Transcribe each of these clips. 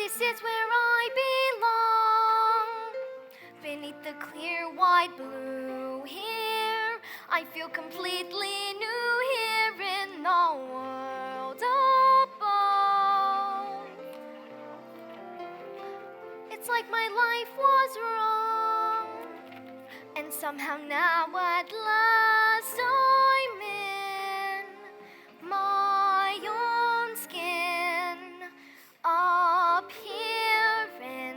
This is where I belong. Beneath the clear white blue here, I feel completely new here in the world above. It's like my life was wrong, and somehow now at last I'm in my own skin, up here in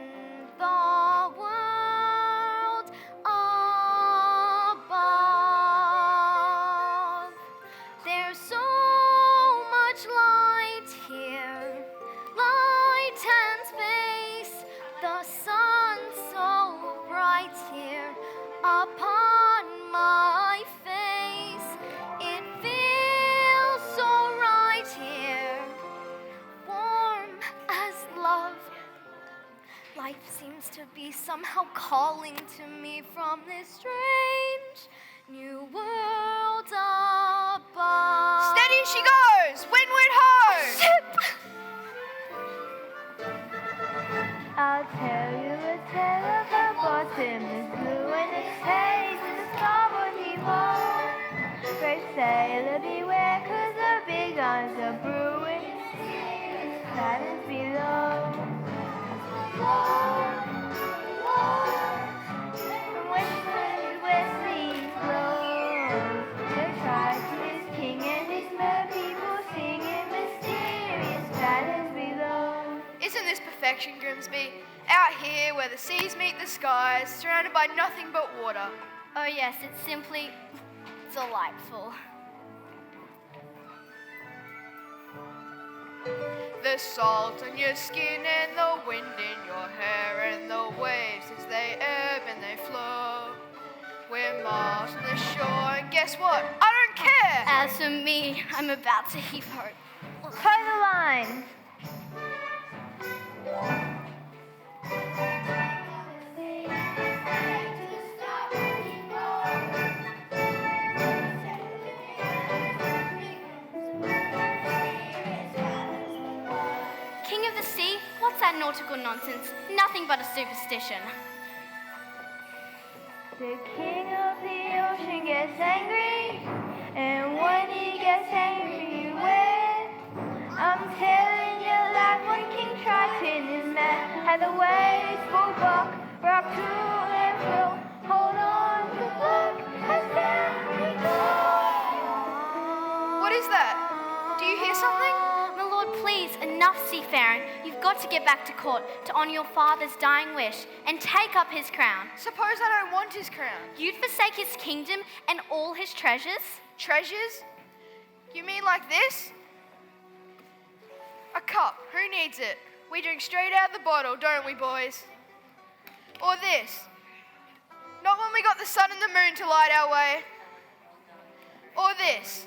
the world above. There's so much light here, light and space, the sun's so bright here upon my face. It feels so right here, warm as love. Life seems to be somehow calling to me from this strange new world above. Steady she goes! Windward ho! Ship! I'll tell you a tale of a bottom is blue and its haze in the starboard wall. Brave sailor beware, 'cause the big guns are brewing. Silence below. From where seas blow. The tribe is king and his mer people singing mysterious ballads below. Isn't this perfection, Grimsby? Out here where the seas meet the skies, surrounded by nothing but water. Oh yes, it's simply delightful. The salt on your skin and the wind in your hair and the waves as they ebb and they flow. We're miles from the shore and guess what? I don't care! As for me, I'm about to heave ho. Toe the line. King of the sea, what's that nautical nonsense? Nothing but a superstition. The king of the ocean gets angry, and when he gets angry, you win. I'm telling you, like when King Triton is mad, how the waves will rock to and fro. Hold on, good luck, as down we go. What is that? Do you hear something? My lord, please, enough seafaring. You've got to get back to court to honour your father's dying wish and take up his crown. Suppose I don't want his crown. You'd forsake his kingdom and all his treasures? Treasures? You mean like this? A cup, who needs it? We drink straight out of the bottle, don't we, boys? Or this? Not when we got the sun and the moon to light our way. Or this?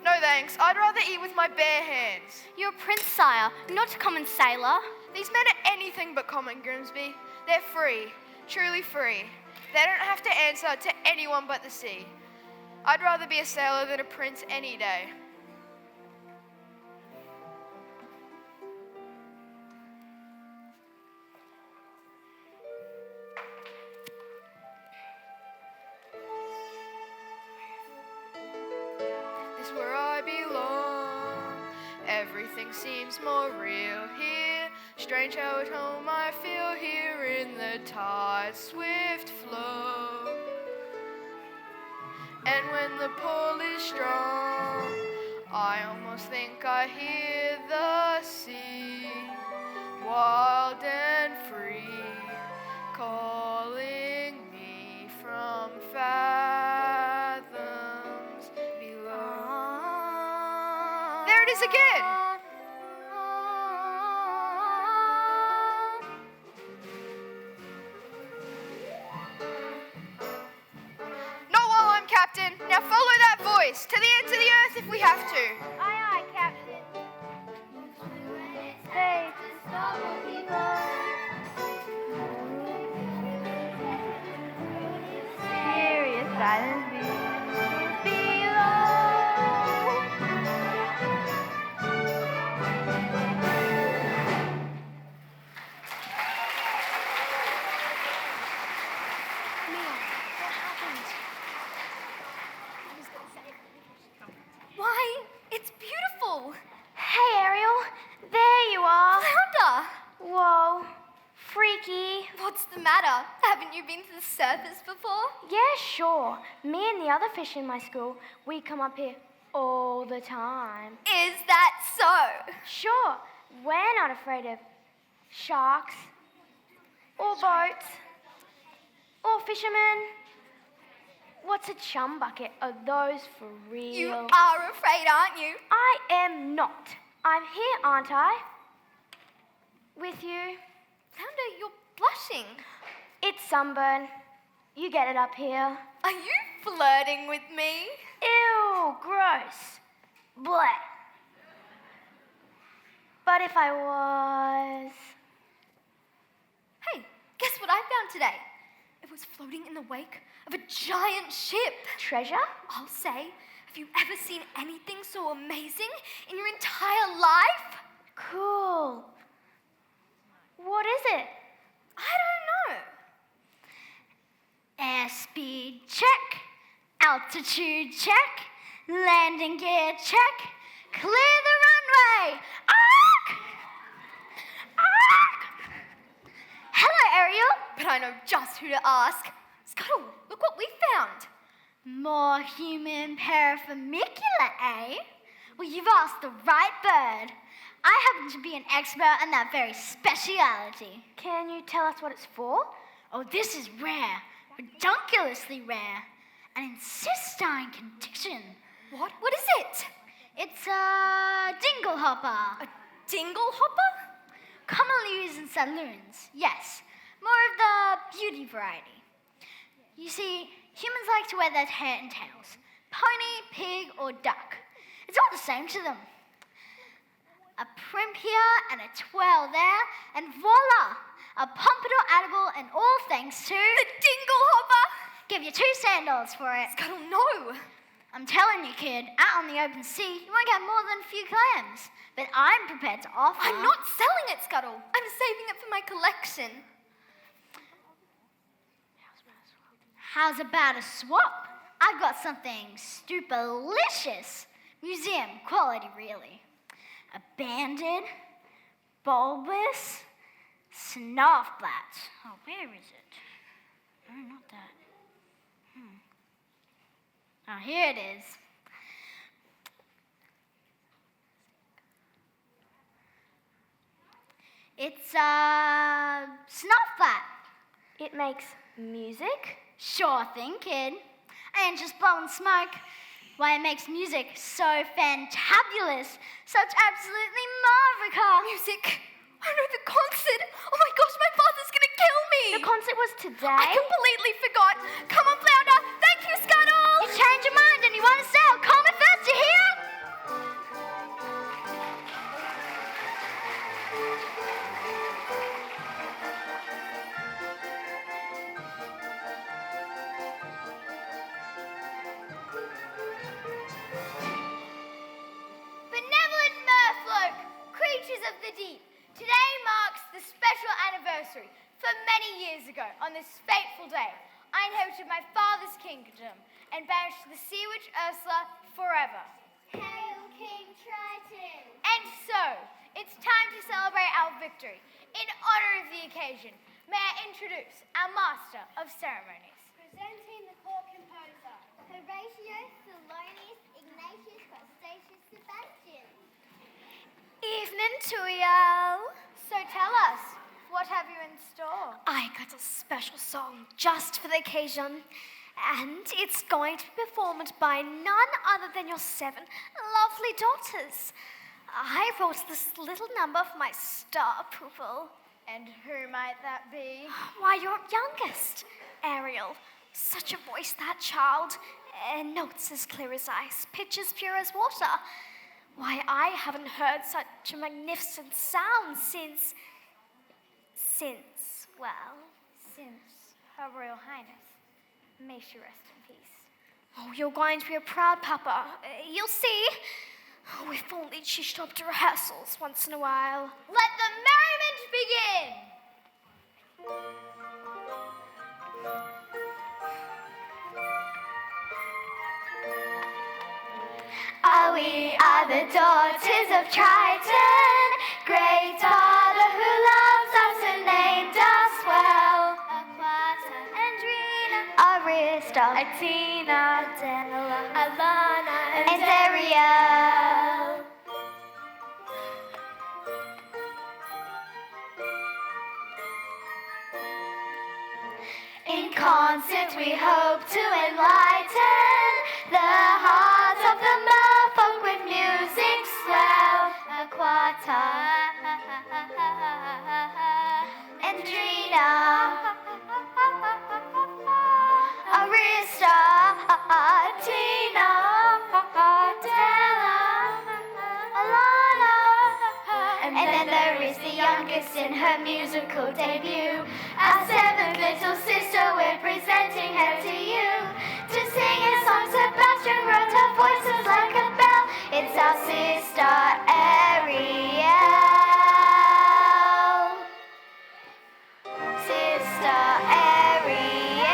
No thanks, I'd rather eat with my bare hands. You're a prince, sire, not a common sailor. These men are anything but common, Grimsby. They're free, truly free. They don't have to answer to anyone but the sea. I'd rather be a sailor than a prince any day. This is where I belong. Everything seems more real here. Strange how at home I feel here in the tide's swift flow. And when the pull is strong, I almost think I hear the sea, wild and free, calling me from fathoms below. There it is again! Captain, now follow that voice to the ends of the earth if we have to. Aye, aye, Captain. Stay to stop people. Serious silence below. the matter? Haven't you been to the surface before? Yeah, sure. Me and the other fish in my school, we come up here all the time. Is that so? Sure, we're not afraid of sharks or boats or fishermen. What's a chum bucket? Are those for real? You are afraid, aren't you? I am not. I'm here, aren't I? With you. Flounder, you're blushing. It's sunburn. You get it up here. Are you flirting with me? Ew, gross. Blech. But if I was... Hey, guess what I found today? It was floating in the wake of a giant ship. Treasure? I'll say, have you ever seen anything so amazing in your entire life? Cool. What is it? I don't know. Airspeed check. Altitude check. Landing gear check. Clear the runway. Arc! Arc! Hello, Ariel. But I know just who to ask. Scuttle, look what we found. More human paraphernalia, eh? Well, you've asked the right bird. I happen to be an expert in that very speciality. Can you tell us what it's for? Oh, this is rare, redunculously rare, an insistine condition. What? What is it? It's a dingle hopper. A dingle hopper? Commonly used in saloons, yes. More of the beauty variety. You see, humans like to wear their hair in tails. Pony, pig, or duck. It's all the same to them. A primp here and a twirl there, and voila! A pompadour edible, and all thanks to... The dingle hopper! Give you 2 sandals for it. Scuttle, no! I'm telling you, kid, out on the open sea, you won't get more than a few clams. But I'm prepared to offer... I'm not selling it, Scuttle. I'm saving it for my collection. How's about a swap? I've got something stupelicious. Museum quality, really. A banded, bulbous, snarfblat. Oh, where is it? Oh, not that. Oh, here it is. It's a snarfblat. It makes music? Sure thing, kid. I ain't just blowing smoke. Why, it makes music so fantabulous, such absolutely marvelous. Music? Oh no, the concert! Oh my gosh, my father's gonna kill me! The concert was today? I completely forgot. Come on, Flounder! Thank you, Scuttle! You change your mind and you want to sell. Call me first, you hear? Benevolent merfolk, creatures of the deep, today marks the special anniversary. For many years ago, on this fateful day, I inherited my father's kingdom and banished the sea witch Ursula forever. Hail King Triton! And so, it's time to celebrate our victory. In honor of the occasion, may I introduce our master of ceremonies. Presenting the court composer, Horatio Thelonious Ignatius Crustaceous Sebastian. Evening to you. So tell us, what have you in store? I got a special song just for the occasion, and it's going to be performed by none other than your 7 lovely daughters. I wrote this little number for my star pupil. And who might that be? Why, your youngest, Ariel. Such a voice, that child. And notes as clear as ice, pitch as pure as water. Why, I haven't heard such a magnificent sound since Her Royal Highness. May she rest in peace. Oh, you're going to be a proud papa. You'll see. Oh, if only she stopped to rehearsals once in a while. Let the merriment begin! We are the daughters of Triton, great father who loves us and named us well. Tina, Adela, Alana, and Ariel. In concert we hope to enlighten the hearts of the merfolk with music swell. Aquata and Drina, Arista, Tina, Della, Alana, and then there is the youngest in her musical debut. Our seventh little sister, we're presenting her to you. To sing a song, Sebastian wrote, her voice is like a bell. It's our sister Ariel. Sister Ariel.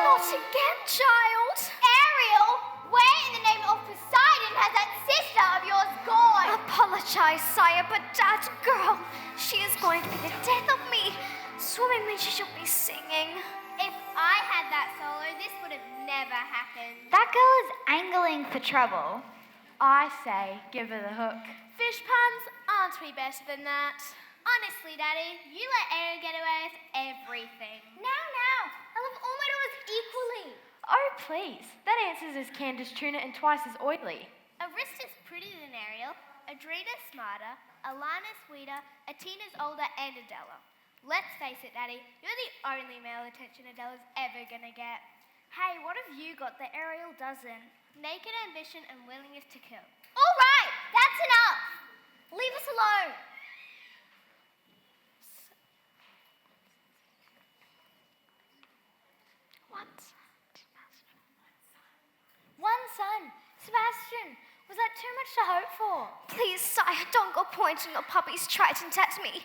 Not again, child. Ariel, where in the name of Poseidon has that sister of yours gone? Apologize, sire, but that girl, she is going to be the death of me. Swimming when she should be singing. If I had that solo, this would have never happened. That girl is angling for trouble. I say, give her the hook. Fish puns, aren't we better than that? Honestly, Daddy, you let Ariel get away with everything. Now, I love all my daughters equally. Oh, please. That answers as canned as tuna and twice as oily. Arista's prettier than Ariel, Adrina's smarter, Alana's sweeter, Atina's older, and Adela. Let's face it, Daddy, you're the only male attention Adela's ever gonna get. Hey, what have you got that Ariel doesn't? Naked ambition and willingness to kill. All right, that's enough. Leave us alone. One son. Sebastian, was that too much to hope for? Please, sire, don't go pointing your puppy's trident at me.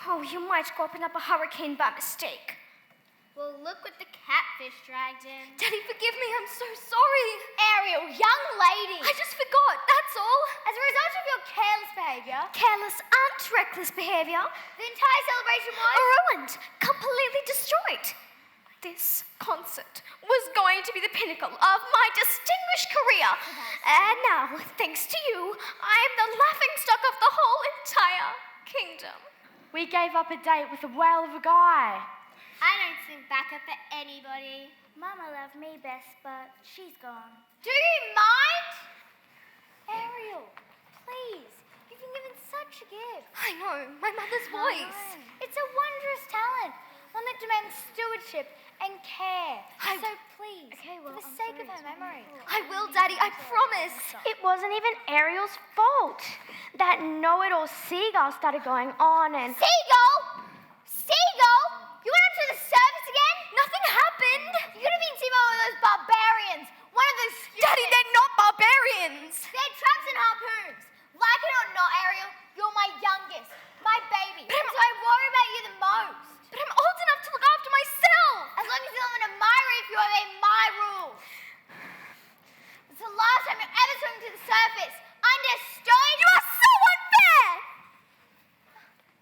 Oh, you might go open up a hurricane by mistake. Well, look what the catfish dragged in. Daddy, forgive me, I'm so sorry. Ariel, young lady. I just forgot, that's all. As a result of your careless behavior, Careless and reckless behavior. the entire celebration was Ruined, completely destroyed. This concert was going to be the pinnacle of my distinguished career. And now, thanks to you, I'm the laughingstock of the whole entire kingdom. We gave up a date with a whale of a guy. I don't think back up for anybody. Mama loved me best, but she's gone. Do you mind? Ariel, please. You've been given such a gift. I know, my mother's voice. It's a wondrous talent, one that demands stewardship and care. So please, for the sake of her memory. I will, Daddy, I promise. It wasn't even Ariel's fault. That know-it-all seagull started going on and... Seagull? Seagull? You went up to the surface again? Nothing happened. You could have been seen by one of those barbarians. One of those Daddy, they're not barbarians. They're traps and harpoons. Like it or not, Ariel, you're my youngest, my baby. So I worry about you the most. But I'm old enough to look after myself. As long as you live under my roof, you obey my rules. It's the last time you ever swim to the surface. Understood? You are so unfair.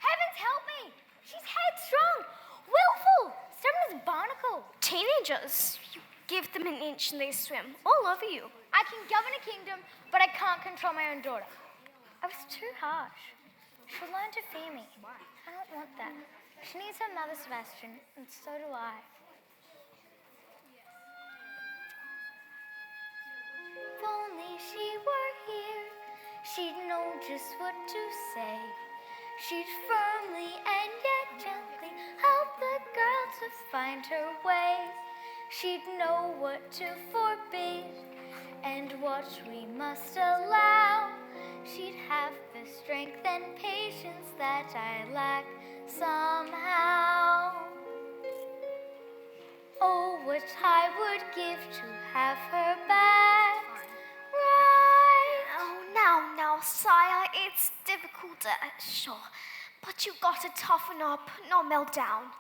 Heavens help me! She's headstrong, willful, stubborn as a barnacle. Teenagers, you give them an inch and they swim all over you. I can govern a kingdom, but I can't control my own daughter. I was too harsh. She'll learn to fear me. I don't want that. She needs her mother, Sebastian, and so do I. If only she were here, she'd know just what to say. She'd firmly and yet gently help the girl to find her ways. She'd know what to forbid and what we must allow. She'd have the strength and patience that I lack somehow. Oh, what I would give to have her back right. Oh, now, sire, it's difficult, sure. But you gotta toughen up, not melt down.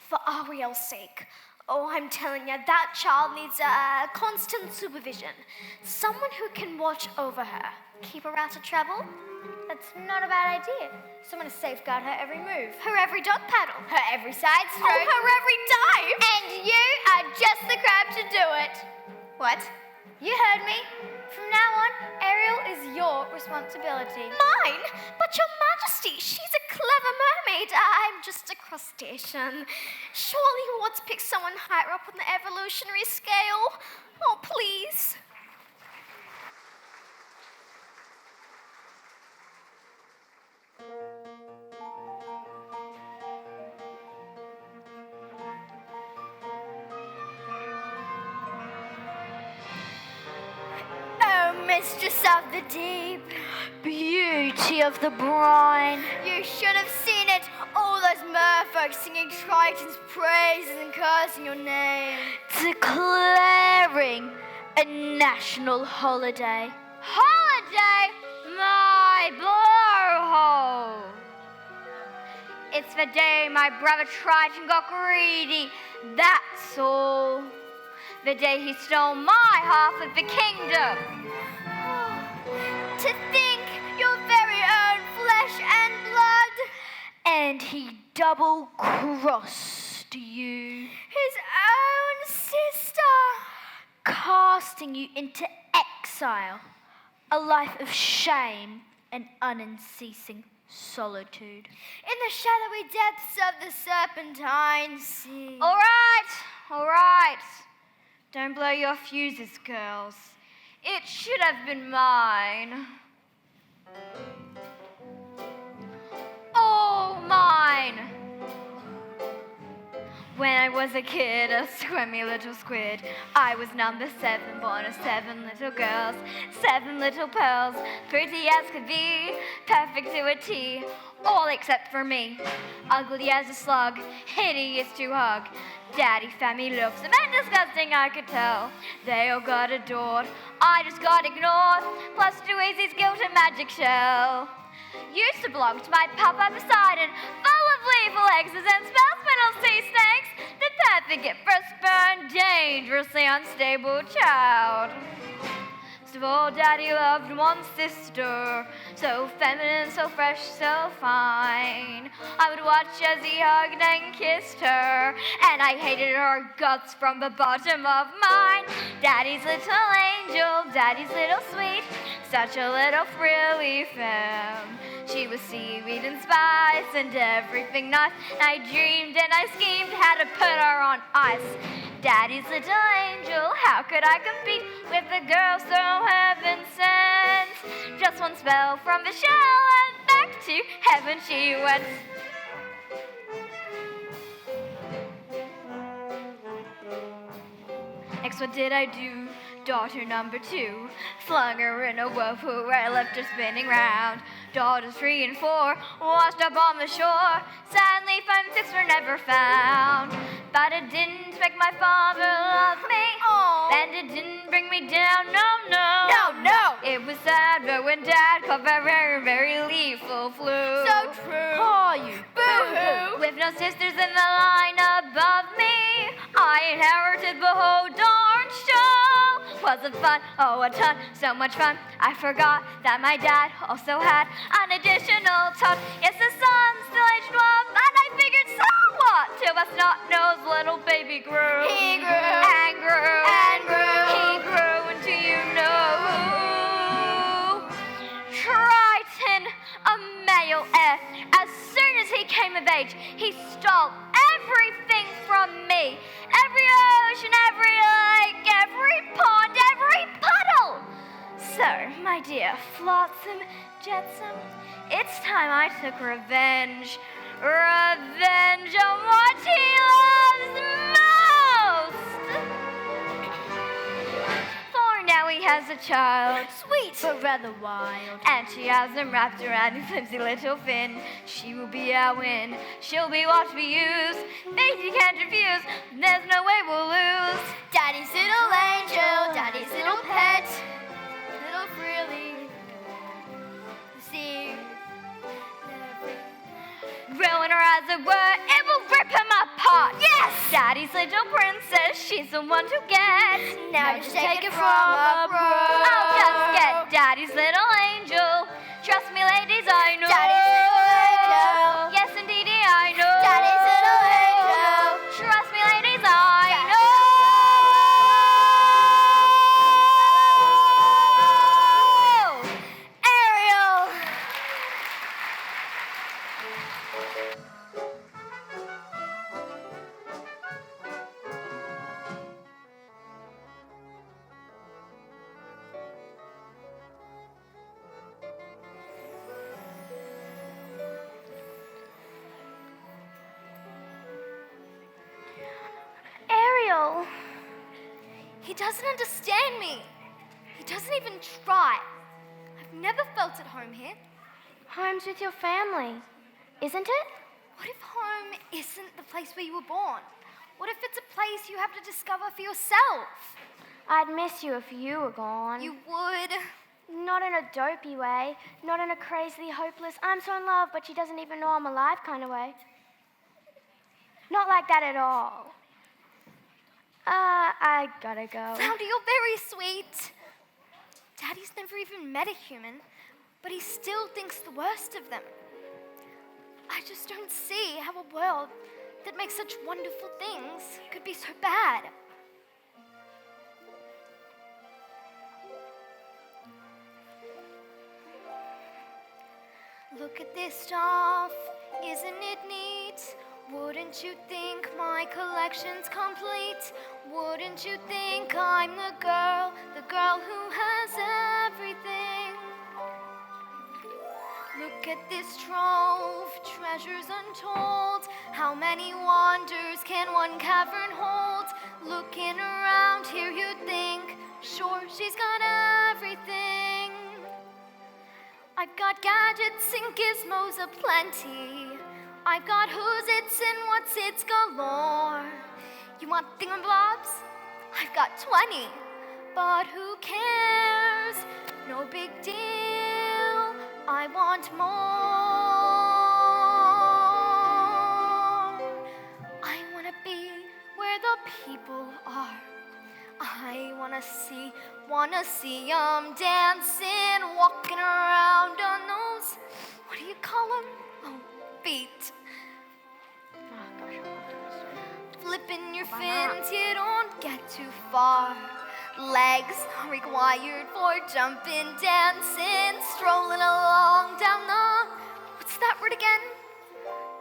For Ariel's sake. Oh, I'm telling you, that child needs constant supervision. Someone who can watch over her. Keep her out of trouble. That's not a bad idea. Someone to safeguard her every move. Her every dog paddle. Her every side Oh, stroke. her every dive. And you are just the crab to do it. What? You heard me. From now on, Ariel is your responsibility. Mine? But Your Majesty, she's a clever mermaid. I'm just a crustacean. Surely you want to pick someone higher up on the evolutionary scale. Oh, please. Oh, mistress of the deep, beauty of the brine. You should have seen it. All those merfolk singing Triton's praises and cursing your name. Declaring a national holiday. Holiday? My blowhole! It's the day my brother Triton got greedy, that's all. The day he stole my half of the kingdom. To think your very own flesh and blood. And he double-crossed you. His own sister. Casting you into exile, a life of shame and unceasing solitude. In the shadowy depths of the serpentine sea. All right. Don't blow your fuses, girls. It should have been mine. All mine. When I was a kid, a squirmy little squid, I was number 7, born of 7 little girls, 7 little pearls, pretty as could be, perfect to a T, all except for me, ugly as a slug, hideous to hug. Daddy found me loathsome and disgusting, I could tell. They all got adored, I just got ignored, plus Dweezy's guilt and magic shell. Used to belong to my papa Poseidon, full of lethal hexes and spells, spindles, sea snakes, the perfect gift for a spurned, dangerously unstable child. Most of all, Daddy loved one sister, so feminine, so fresh, so fine. I would watch as he hugged and kissed her, and I hated her guts from the bottom of mine. Daddy's little angel, Daddy's little sweet, such a little frilly femme. She was seaweed and spice and everything nice. I dreamed and I schemed how to put her on ice. Daddy's little angel, how could I compete with the girl so heaven sent? Just one spell from the shell and back to heaven she went. Next, what did I do? Daughter number 2, flung her in a whirlpool where I left her spinning round. Daughters 3 and 4, washed up on the shore. Sadly, 5 and 6 were never found. But it didn't make my father love me. Aww. And it didn't bring me down, no. No. It was sad, but when Dad caught very, very lethal flu. So true. Oh, you boo-hoo. With no sisters in the line above me, I inherited the whole darn show. Was it fun? Oh, a ton, so much fun. I forgot that my dad also had an additional tot. Yes, the son still aged 12, but I figured so what? Till a snot-nosed little baby grew. He grew. And grew. And grew. He grew into you know who? Triton, a male heir. As soon as he came of age, he stole everything from me. Every ocean, every lake, every pond, every puddle. So, my dear Flotsam Jetsam, it's time I took revenge. Revenge on what he loves most. For now he has a child, sweet but rather wild, and she has him wrapped around his flimsy little fin. She will be our win. She'll be what we use. Things you can't refuse. There's no way we'll lose. Daddy's little angel, Daddy's little pet, little frilly. See. Ruin her as it were, it will rip him apart. Yes! Daddy's little princess, she's the one to get. Now just take it from a pro. I'll just get Daddy's little angel. Trust me, lady. He doesn't understand me. He doesn't even try. I've never felt at home here. Home's with your family, isn't it? What if home isn't the place where you were born? What if it's a place you have to discover for yourself? I'd miss you if you were gone. You would. Not in a dopey way, not in a crazily hopeless, I'm so in love, but she doesn't even know I'm alive kind of way. Not like that at all. I gotta go. Flounder, you're very sweet. Daddy's never even met a human, but he still thinks the worst of them. I just don't see how a world that makes such wonderful things could be so bad. Look at this stuff, isn't it neat? Wouldn't you think my collection's complete? Wouldn't you think I'm the girl who has everything? Look at this trove, treasures untold. How many wonders can one cavern hold? Looking around here you'd think, sure, she's got everything. I've got gadgets and gizmos aplenty. I've got who's-its and what's-its galore. You want thingamabobs? I've got 20. But who cares? No big deal. I want more. I want to be where the people are. I wanna see 'em dancing, walking around on those, what do you call 'em? Oh, feet. Flipping your fins, you don't get too far. Legs are required for jumping, dancing, strolling along down the, what's that word again?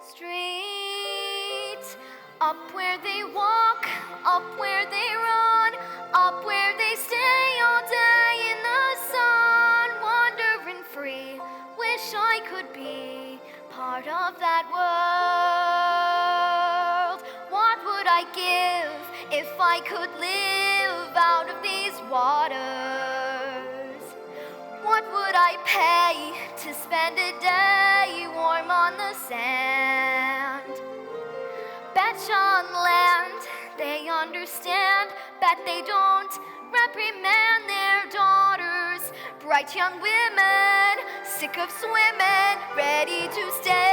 Street. Up where they walk, up where they run, up where they stay all day in the sun, wandering free. Wish I could be part of that world. What would I give if I could live out of these waters? What would I pay to spend a day warm on the sand? Betcha on land, they understand, bet they don't reprimand their daughters. Bright young women, sick of swimming, ready to stand,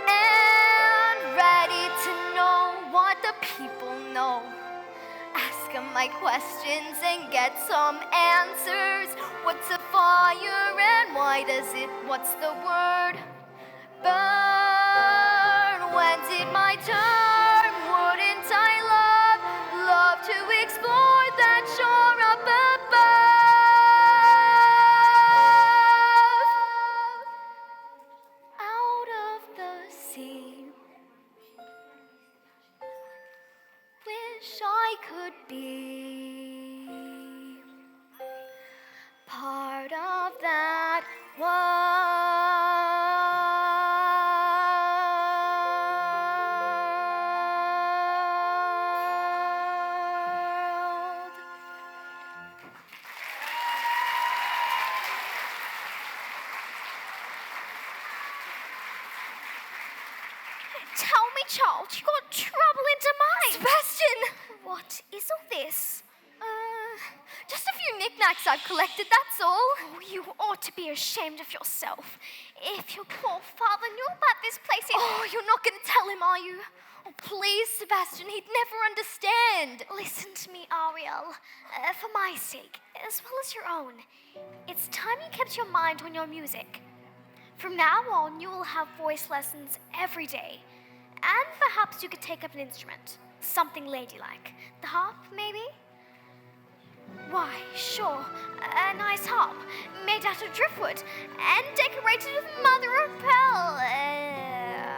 and ready to know what the people know. Ask them my questions and get some answers. What's a fire and why does it, what's the word? Burn. When's it my turn? Wouldn't I love to explore that shore up above? Out of the sea. Wish I could be part of that world. Tell me, child, you got trouble into mine. Sebastian! What is all this? Just a few knickknacks I've collected, that's all. Oh, you ought to be ashamed of yourself. If your poor father knew about this place... Oh, you're not going to tell him, are you? Oh, please, Sebastian, he'd never understand. Listen to me, Ariel. For my sake, as well as your own. It's time you kept your mind on your music. From now on, you will have voice lessons every day. And perhaps you could take up an instrument. Something ladylike. The harp, maybe? Why, sure. A nice harp, made out of driftwood, and decorated with mother of pearl.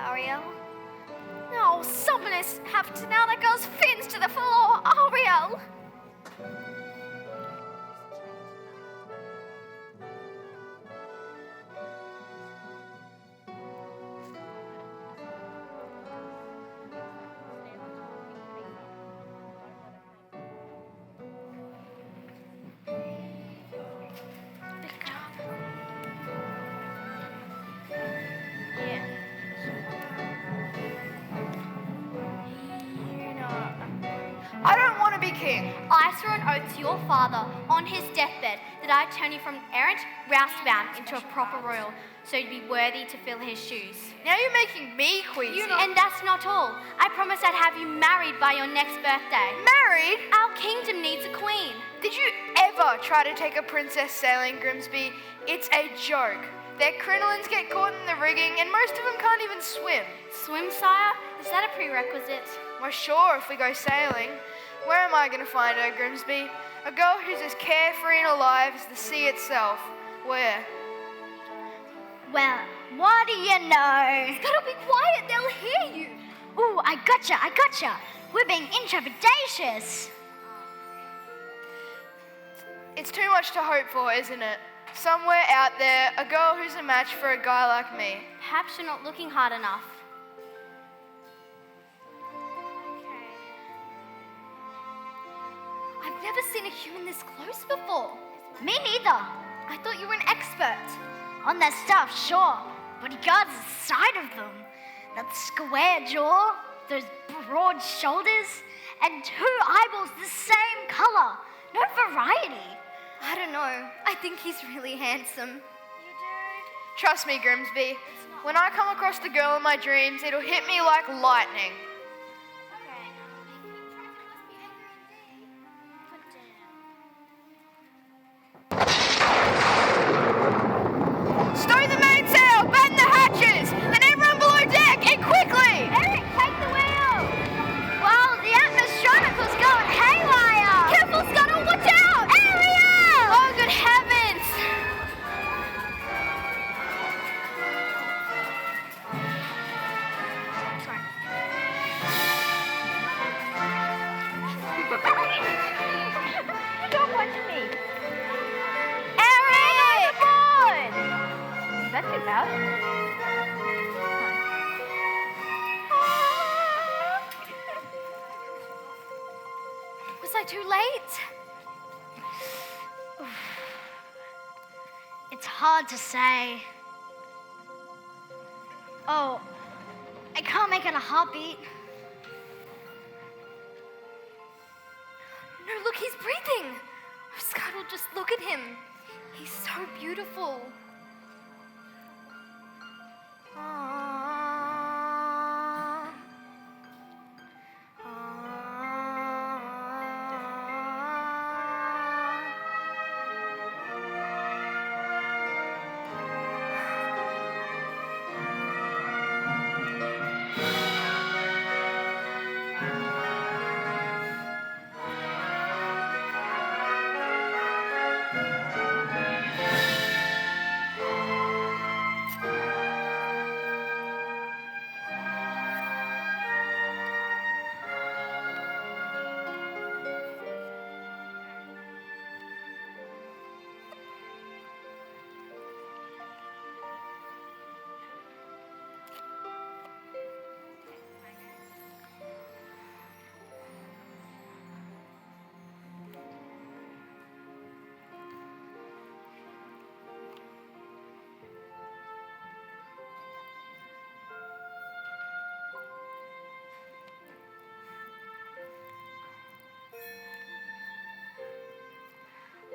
Ariel? Oh, someone has have to nail that girl's fins to the floor, Ariel! I swore an oath to your father on his deathbed that I'd turn you from errant roustabout into a proper royal, so you'd be worthy to fill his shoes. Now you're making me queasy. And that's not all. I promised I'd have you married by your next birthday. Married? Our kingdom needs a queen. Did you ever try to take a princess sailing, Grimsby? It's a joke. Their crinolines get caught in the rigging, and most of them can't even swim. Swim, sire? Is that a prerequisite? Well, sure, if we go sailing. Where am I going to find her, Grimsby? A girl who's as carefree and alive as the sea itself. Where? Well, what do you know? Gotta be quiet, they'll hear you. Ooh, I gotcha. We're being intrepidatious. It's too much to hope for, isn't it? Somewhere out there, a girl who's a match for a guy like me. Perhaps you're not looking hard enough. I've never seen a human this close before. Me neither. I thought you were an expert. On that stuff, sure. But he guards the side of them. That square jaw, those broad shoulders, and 2 eyeballs the same color. No variety. I don't know. I think he's really handsome. Trust me, Grimsby. When I come across the girl in my dreams, it'll hit me like lightning. Stow the mainsail, bend the hatches, and everyone below deck, and quickly! Eric, take the wheel. Well, the atmostronical's going haywire. Careful, Scuttle! Watch out! Ariel! Oh, good heavens! Stop watching me. Eric! Good. That's too loud. Was I too late? It's hard to say. Oh, I can't make it a heartbeat. No, look, he's breathing. Oh, Scuttle, just look at him. He's so beautiful.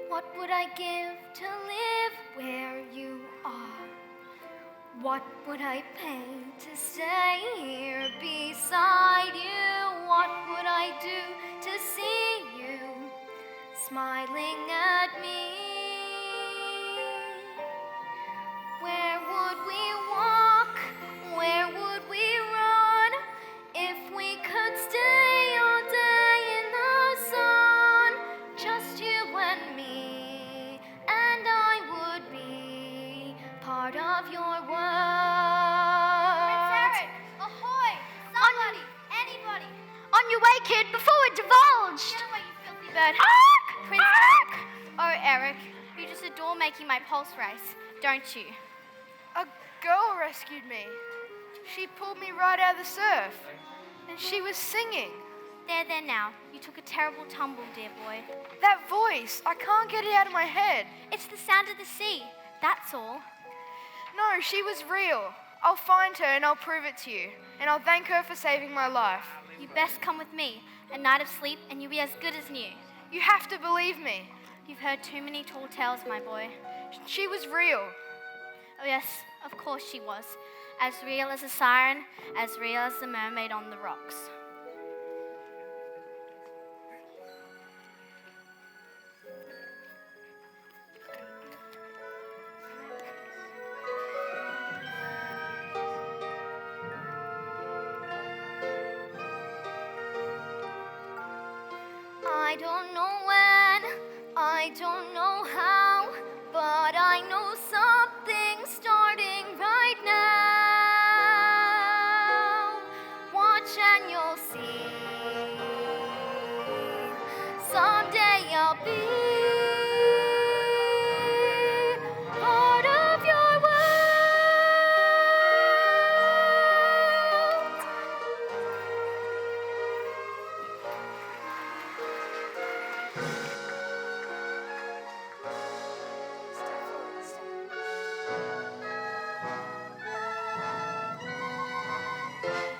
What would I give to live where you are? What would I pay to stay here beside you? What would I do to see you smiling at me? Where would we walk? Where would we run if we could stay all day in the sun? Just you and me, and I would be part of your world. Prince Eric, ahoy! Somebody, anybody. On your way, kid, before we're divulged. Get away, you filthy bird. Prince Eric. Oh, Eric, you just adore making my pulse race, don't you? A girl rescued me. She pulled me right out of the surf, and she was singing. There now. You took a terrible tumble, dear boy. That voice, I can't get it out of my head. It's the sound of the sea, that's all. No, she was real. I'll find her and I'll prove it to you, and I'll thank her for saving my life. You best come with me. A night of sleep and you'll be as good as new. You have to believe me. You've heard too many tall tales, my boy. She was real. Oh yes, of course she was. As real as a siren, as real as the mermaid on the rocks. I don't know when, I don't know how, but I know something's starting right now. Watch and you'll see. Someday I'll be part of your world.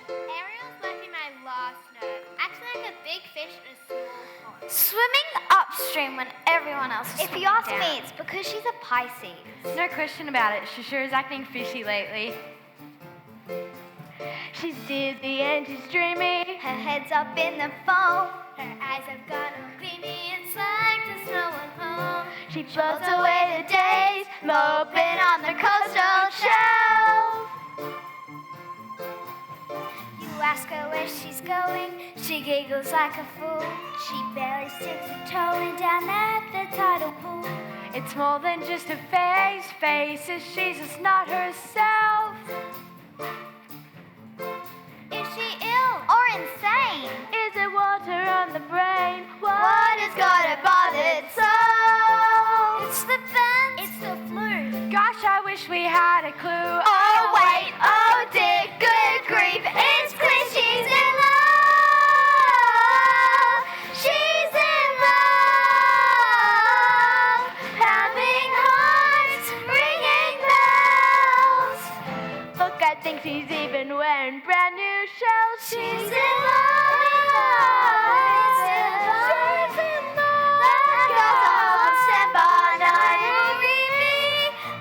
Ariel's might be my last nerve. Acting like a big fish in a small pond. Swimming upstream when everyone else is If you swimming ask down. me, it's because she's a Pisces. No question about it. She sure is acting fishy lately. She's dizzy and she's dreamy. Her head's up in the foam. Her eyes have gone all gleamy. It's like there's no one home. She floats away the days, moping on the coastal shelf. You ask her where she's going, she giggles like a fool. She barely sticks her toe in down at the tidal pool. It's more than just a face. Faces, she's just not herself. Is she ill or insane? Is it water on the brain? What has got her bothered so? It's the vent. It's the flu. Gosh, I wish we had a clue. Oh wait, oh dear, good grief, it's clear she's in love. She's in love. Pounding hearts, ringing bells. Look, I think she's even wearing brand new shells. She's in love. She's in love. That girl's on standby.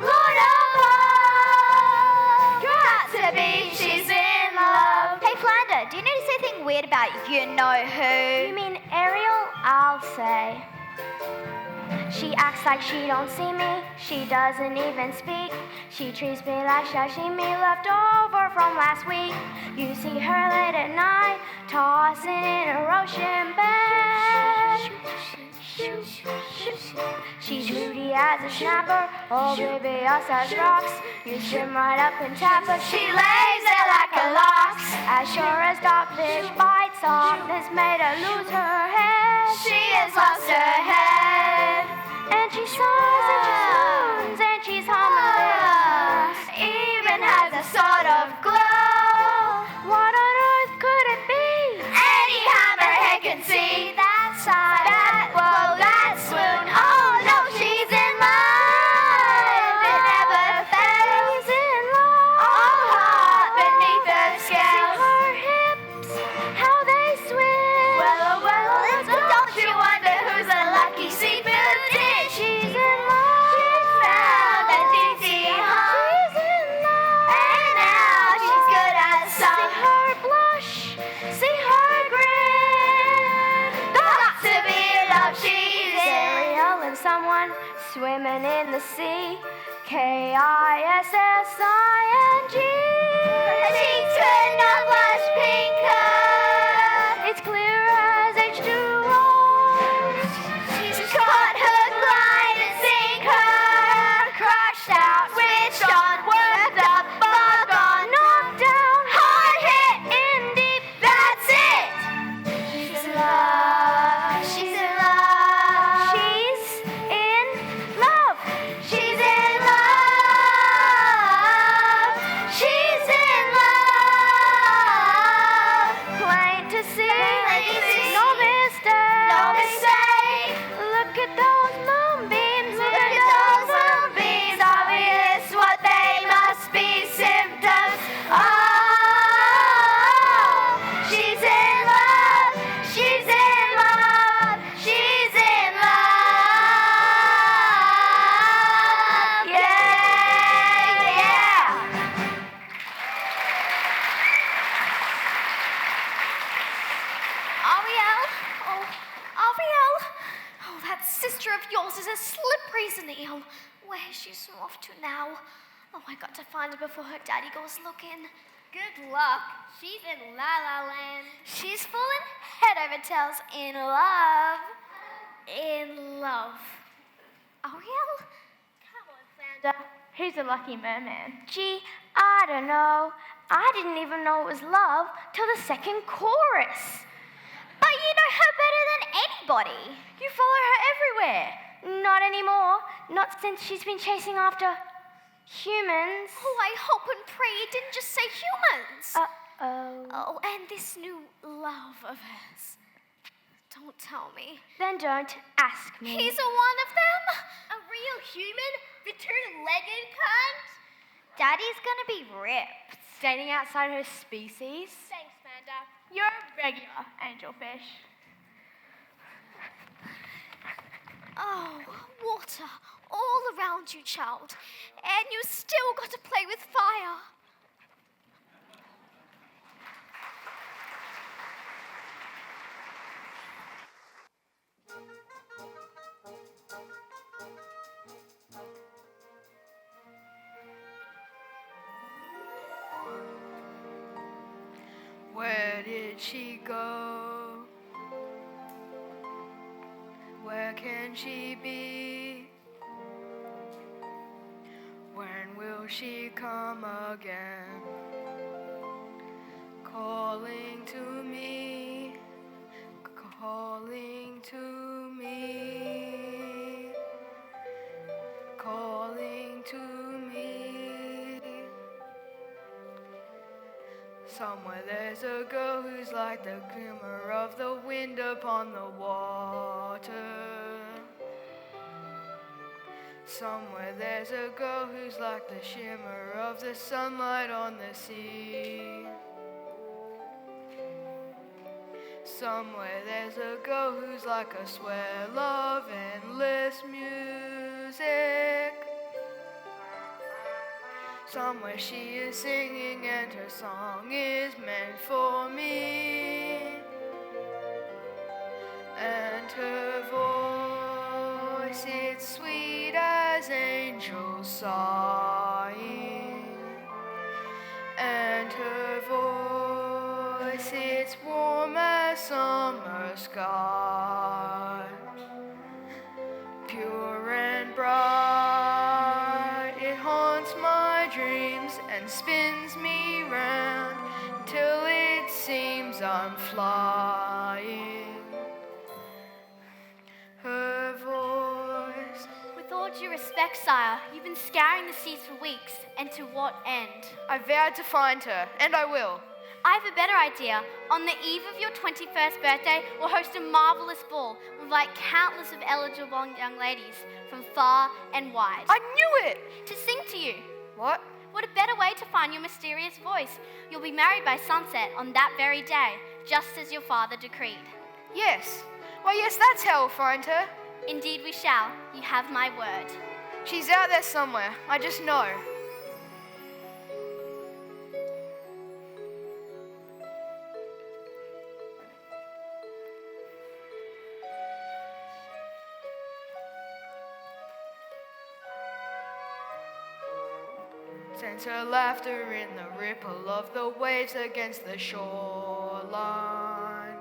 Lord above. Got to be, she's in love. Hey Flounder, do you notice anything weird about you know who? You mean Ariel? I'll say. She acts like she don't see me. She doesn't even speak. She treats me like sashimi left over from last week. You see her late at night, tossing in her ocean bed. She's moody as a snapper, oh baby, us as rocks. You swim right up and tap her, she lays there like a locks. As sure as dogfish bites off, this made her lose her head. She has lost her head. And she sighs and she swoons and she's harmless. Even has a sort of glow. What on earth could it be? Any hammerhead can see that side, that glow, that swoon. Oh no, she's in love. It never fails. She's in love. All heart beneath the See scales. her hips, how they swim. Well, don't you wonder who's a lucky seafood dish? She's in love. She's found a dainty home. She's in love. And now she's good as See some. her blush, see her grin. Got to be love she's in. Ariel and someone swimming in the sea. Kissing. Her cheeks could not blush pinker. It's clear as H2O. She's caught her glide and sinker. Crashed out, switched on, worked up, far gone, Knocked down, hard hit. in deep. That's it. She's in love. She's in love. She's in love. She's in love. She's in love. of yours is as slippery as an eel. Where is she off to now? Oh, I got to find her before her daddy goes looking. Good luck. She's in La La Land. She's fallen head over tails in love. In love. Ariel? Come on, Flounder. Who's a lucky merman? Gee, I don't know. I didn't even know it was love till the second chorus. But you know her better than anybody. You follow her everywhere. Not anymore. Not since she's been chasing after humans. Oh, I hope and pray you didn't just say humans. Uh-oh. Oh, and this new love of hers. Don't tell me. Then don't ask me. He's one of them? A real human? The two-legged kind? Daddy's gonna be ripped. Standing outside her species. Thanks, Panda. You're a regular angelfish. Oh, water all around you, child. And you still got to play with fire. Where did she go? Where can she be? When will she come again? Calling to me, calling to me, calling to me. Somewhere there's a girl who's like the glimmer of the wind upon the water. Somewhere there's a girl who's like the shimmer of the sunlight on the sea. Somewhere there's a girl who's like a swell of endless music. Somewhere she is singing and her song is meant for me. And her voice, it's sweet as angels sighing. And her voice, it's warm as summer sky. Pure and bright, it haunts my dreams and spins me round till it seems I'm flying. Her voice. With all due respect, sire, you've been scouring the seas for weeks, and to what end? I vowed to find her, and I will. I have a better idea. On the eve of your 21st birthday, we'll host a marvelous ball. We'll invite countless of eligible young ladies from far and wide. I knew it! To sing to you. What? What a better way to find your mysterious voice. You'll be married by sunset on that very day, just as your father decreed. Yes. Why, yes, that's how we'll find her. Indeed we shall. You have my word. She's out there somewhere. I just know. Sense her laughter in the ripple of the waves against the shoreline.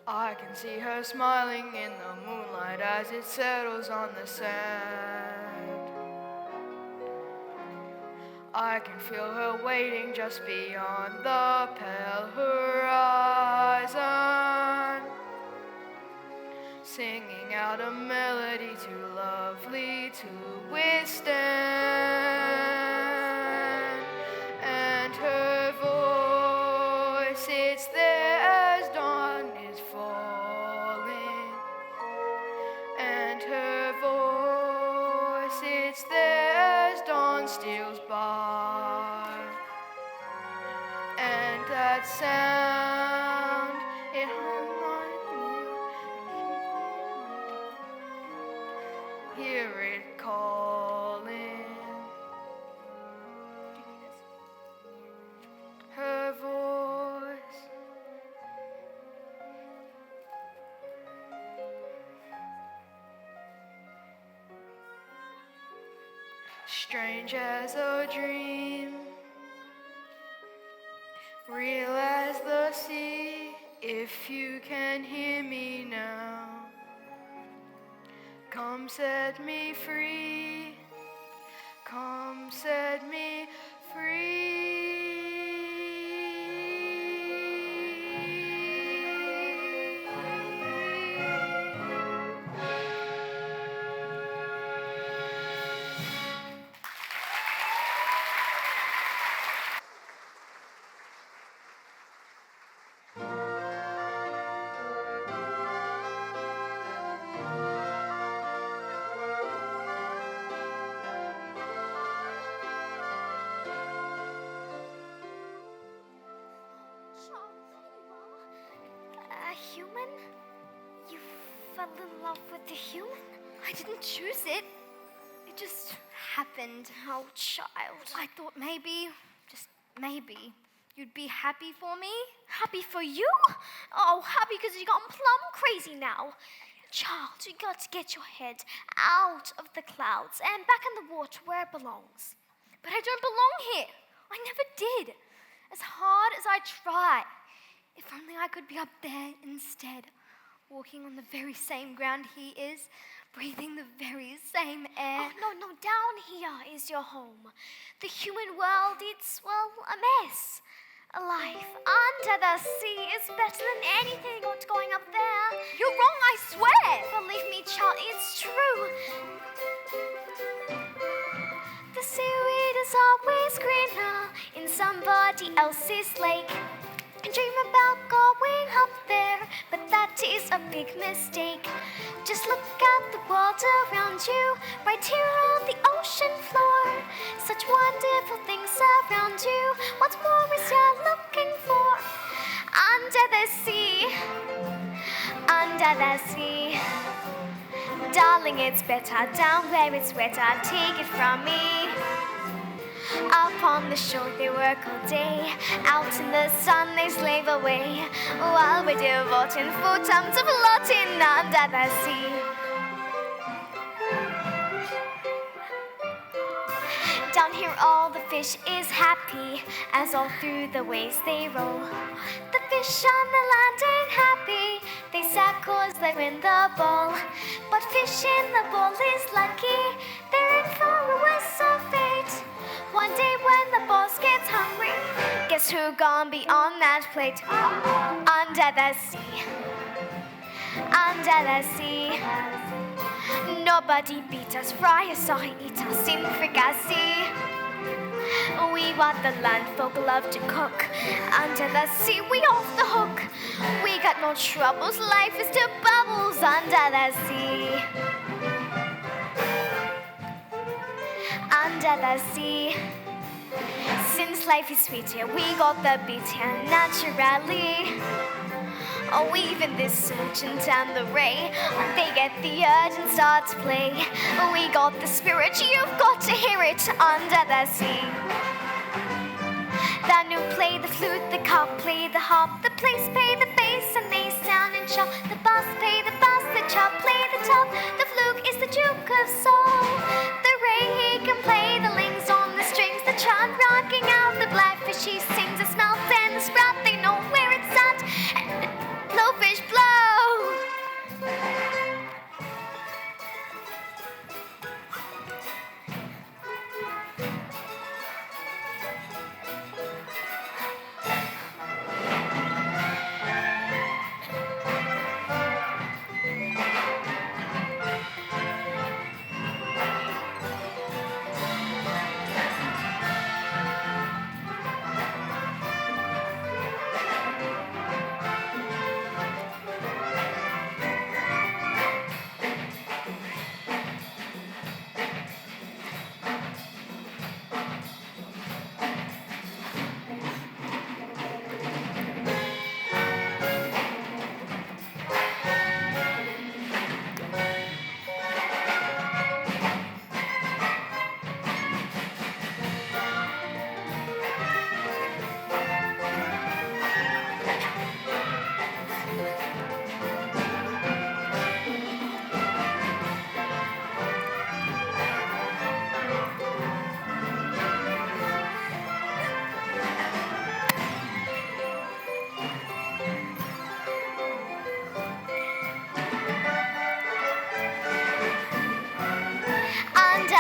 I can see her smiling in the moonlight as it settles on the sand. I can feel her waiting just beyond the pale horizon, singing out a melody too lovely to withstand. And her voice, it's there as dawn is falling. And her voice, it's there as dawn steals by. And that sound, it hung like me. Hear it calling. Her voice. strange as a dream, real as the sea. If you can hear me now, come set me free, come set me free. A human? You fell in love with a human? I didn't choose it. It just happened. Oh, child. I thought maybe, just maybe, you'd be happy for me. Happy for you? Oh, happy because you got plum crazy now. Child, you got to get your head out of the clouds and back in the water where it belongs. But I don't belong here. I never did. As hard as I try. If only I could be up there instead, walking on the very same ground he is, breathing the very same air. Oh, no, down here is your home. The human world, it's, well, a mess. A life under the sea is better than anything what's going up there. You're wrong, I swear. Believe me, child, it's true. The seaweed is always greener in somebody else's lake. And dream about going up there, but that is a big mistake. Just look at the world around you, right here on the ocean floor. Such wonderful things around you. What more is you looking for? Under the sea, under the sea. Darling, it's better down where it's wetter. Take it from me. Up on the shore they work all day, out in the sun they slave away, while we're devoting full time to floating under the sea. Down here all the fish is happy, as all through the waves they roll. The fish on the land ain't happy, they sad 'cause they win the ball. But fish in the bowl is lucky, they're in for a worse of fate. One day when the boss gets hungry, guess who gonna be on that plate? Under the sea, under the sea. Nobody beat us, fry us or eat us in fricassee. We what the land folk love to cook. Under the sea, we off the hook. We got no troubles, life is still bubbles under the sea. Under the sea. Since life is sweet here, we got the beat here naturally. Oh, even this surgeon and the ray, they get the urge and start to play. We got the spirit, you've got to hear it under the sea. The new play the flute, the cop play the harp, the place play the bass and they sound and chop. The bass play the bass, the chop play the top. The fluke is the duke of soul. The ray he can play the lings on the strings. The chant rocking out the blackfish he sings. The smelt and the sprout they know where it's at. And the blowfish blow.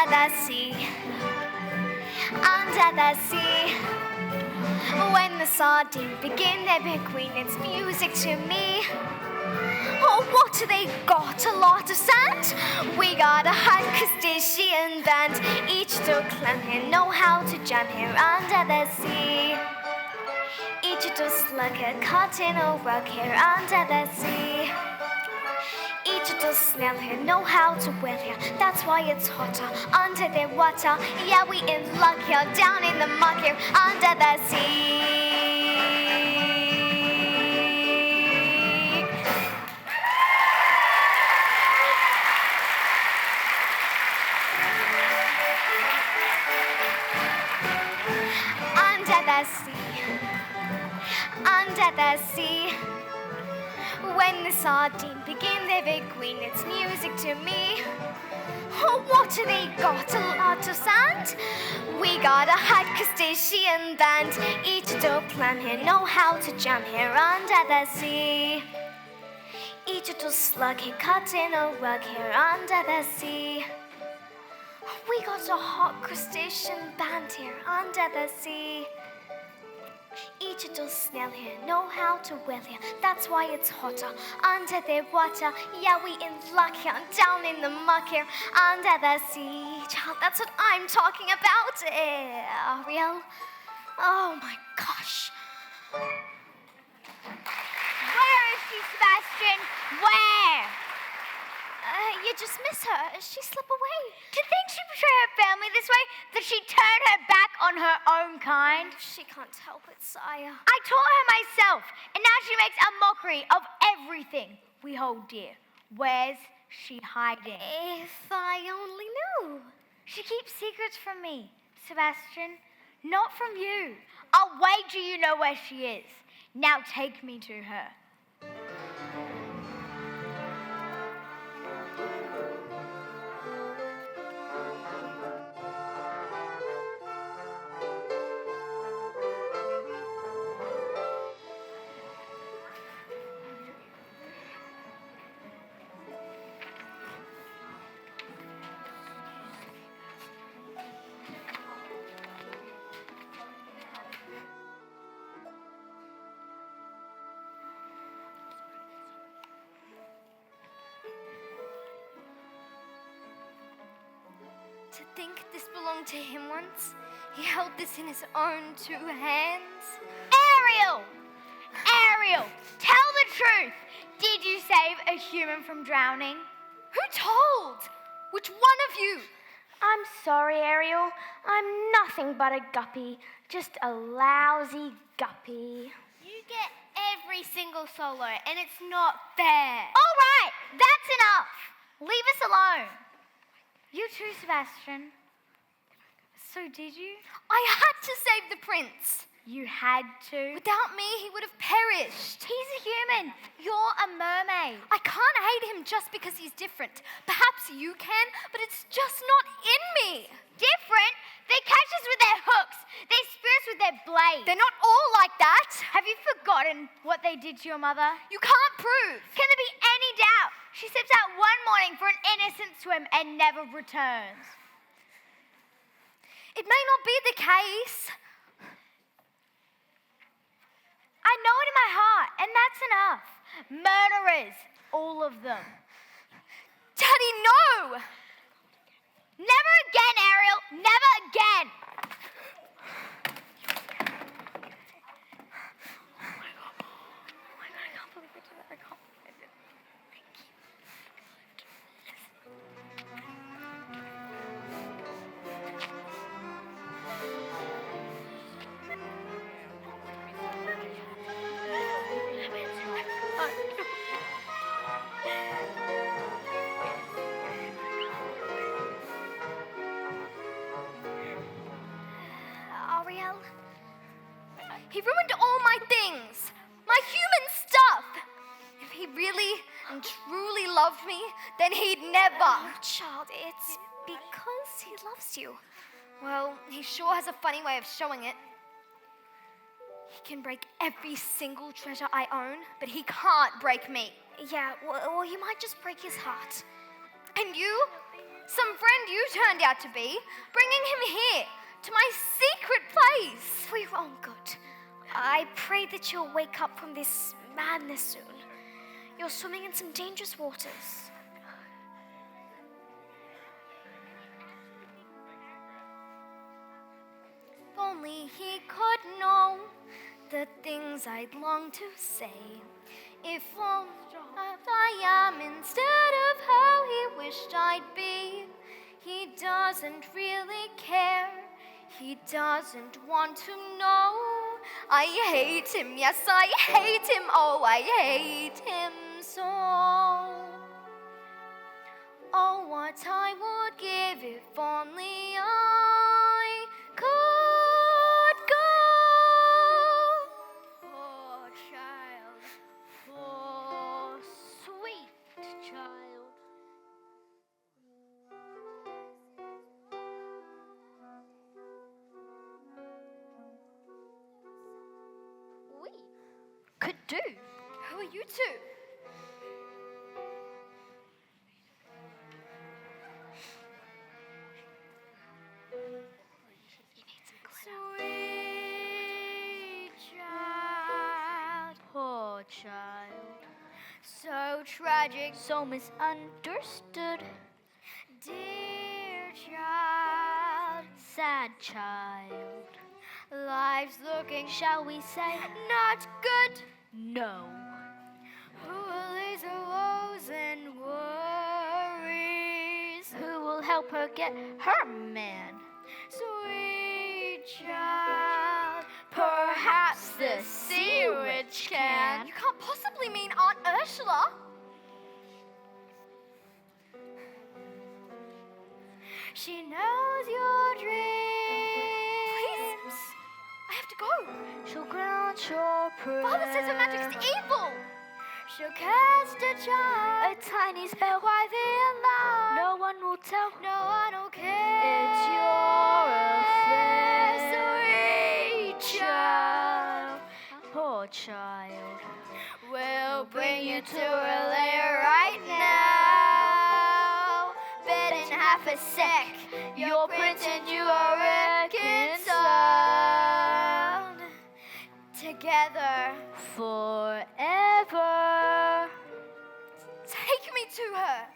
the sea, under the sea. When the sardines begin their big queen, it's music to me. Oh, what do they got? A lot of sand? We got a hot crustacean band. Each little clam here know how to jump here under the sea. Each little slug here caught in a rug here under the sea. Each little snail here know how to whale here. That's why it's hotter under the water. Yeah, we in luck here, down in the muck here under the sea. Under the sea, under the sea. When the sardines begin their big queen, it's music to me. Oh, what do they got? A lot of sand? We got a hot crustacean band. Each little clam here know how to jump here under the sea. Each little slug here cut in a rug here under the sea. We got a hot crustacean band here under the sea. Each little snail here know how to whale here. That's why it's hotter under the water. Yeah, we in luck here, down in the muck here under the sea. Child, that's what I'm talking about. Ariel. Oh my gosh. Where is she, Sebastian? Where? You just miss her. She slipped away. To think she betrayed her family this way, that she turned her back on her own kind. She can't help it, Sire. I taught her myself, and now she makes a mockery of everything we hold dear. Where's she hiding? If I only knew. She keeps secrets from me, Sebastian, not from you. I'll wager you know where she is. Now take me to her. To think this belonged to him once. He held this in his own two hands. Ariel! Ariel, tell the truth. Did you save a human from drowning? Who told? Which one of you? I'm sorry, Ariel. I'm nothing but a guppy. Just a lousy guppy. You get every single solo, and it's not fair. All right, that's enough. Leave us alone. You too, Sebastian. So did you? I had to save the prince. You had to. Without me, he would have perished. He's a human. You're a mermaid. I can't hate him just because he's different. Perhaps you can, but it's just not in me. Different? They catch us with their hooks. They spear us with their blades. They're not all like that. Have you forgotten what they did to your mother? You can't prove. Can there be any doubt? She slips out one morning for an innocent swim and never returns. It may not be the case. I know it in my heart, and that's enough. Murderers, all of them. Daddy, no! Never again, Ariel. Never again. Ariel? He ruined all my things, my human stuff. If he really and truly loved me, then he'd never. Oh, child, it's because he loves you. Well, he sure has a funny way of showing it. He can break every single treasure I own, but he can't break me. Yeah, well, you might just break his heart. And you? Some friend you turned out to be, bringing him here, to my secret place. For your own good, I pray that you'll wake up from this madness soon. You're swimming in some dangerous waters. If only he could know the things I'd long to say. If only I am instead of how he wished I'd be. He doesn't really care. He doesn't want to know. I hate him, yes, I hate him. Oh, I hate him so. Oh, what I would give if only I could go. Poor child, poor sweet child. We could do. Who are you two? Sweet child, Poor child, so tragic, so misunderstood. dear child. Sad child, Life's looking shall we say? not good. No. Who will ease her woes and worries? Who will help her get her man? Sweet child, perhaps the sea witch can. You can't possibly mean Aunt Ursula. She knows your dreams. Please, I have to go. She'll grant your prayer. Father says her magic's evil. She'll cast a A child tiny spell. by the alarm. No one will tell. No one will care. It's your affair. Sweet child, Poor child. we'll bring you to her lair right now. Bet in half a sec, your prince and you are reconciled. Together, Forever. Take me to her.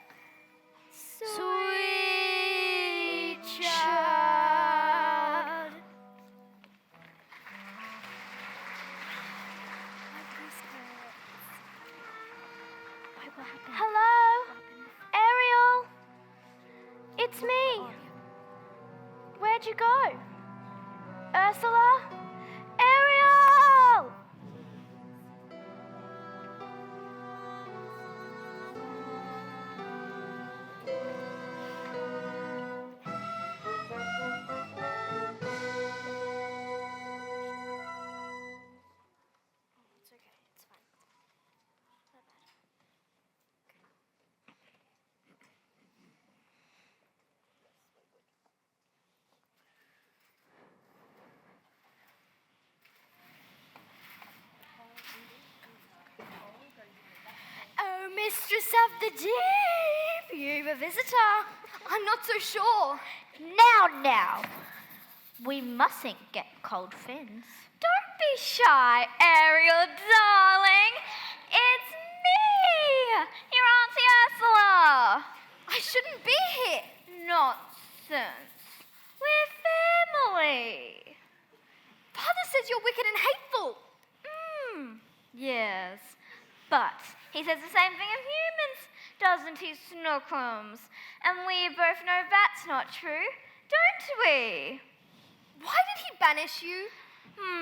sweet child. Hello, Ariel. It's me. Where'd you go? Ursula? Ariel! It's okay, it's fine. Not bad. Oh, mistress of the deep, you've a visitor. I'm not so sure. Now. We mustn't get cold fins. Don't be shy, Ariel, darling. It's me, your Auntie Ursula. I shouldn't be here. Nonsense. We're family. Father says you're wicked and hateful. Yes, but he says the same thing of humans, doesn't he, Snookums? And we both know that's not true, don't we? Why did he banish you?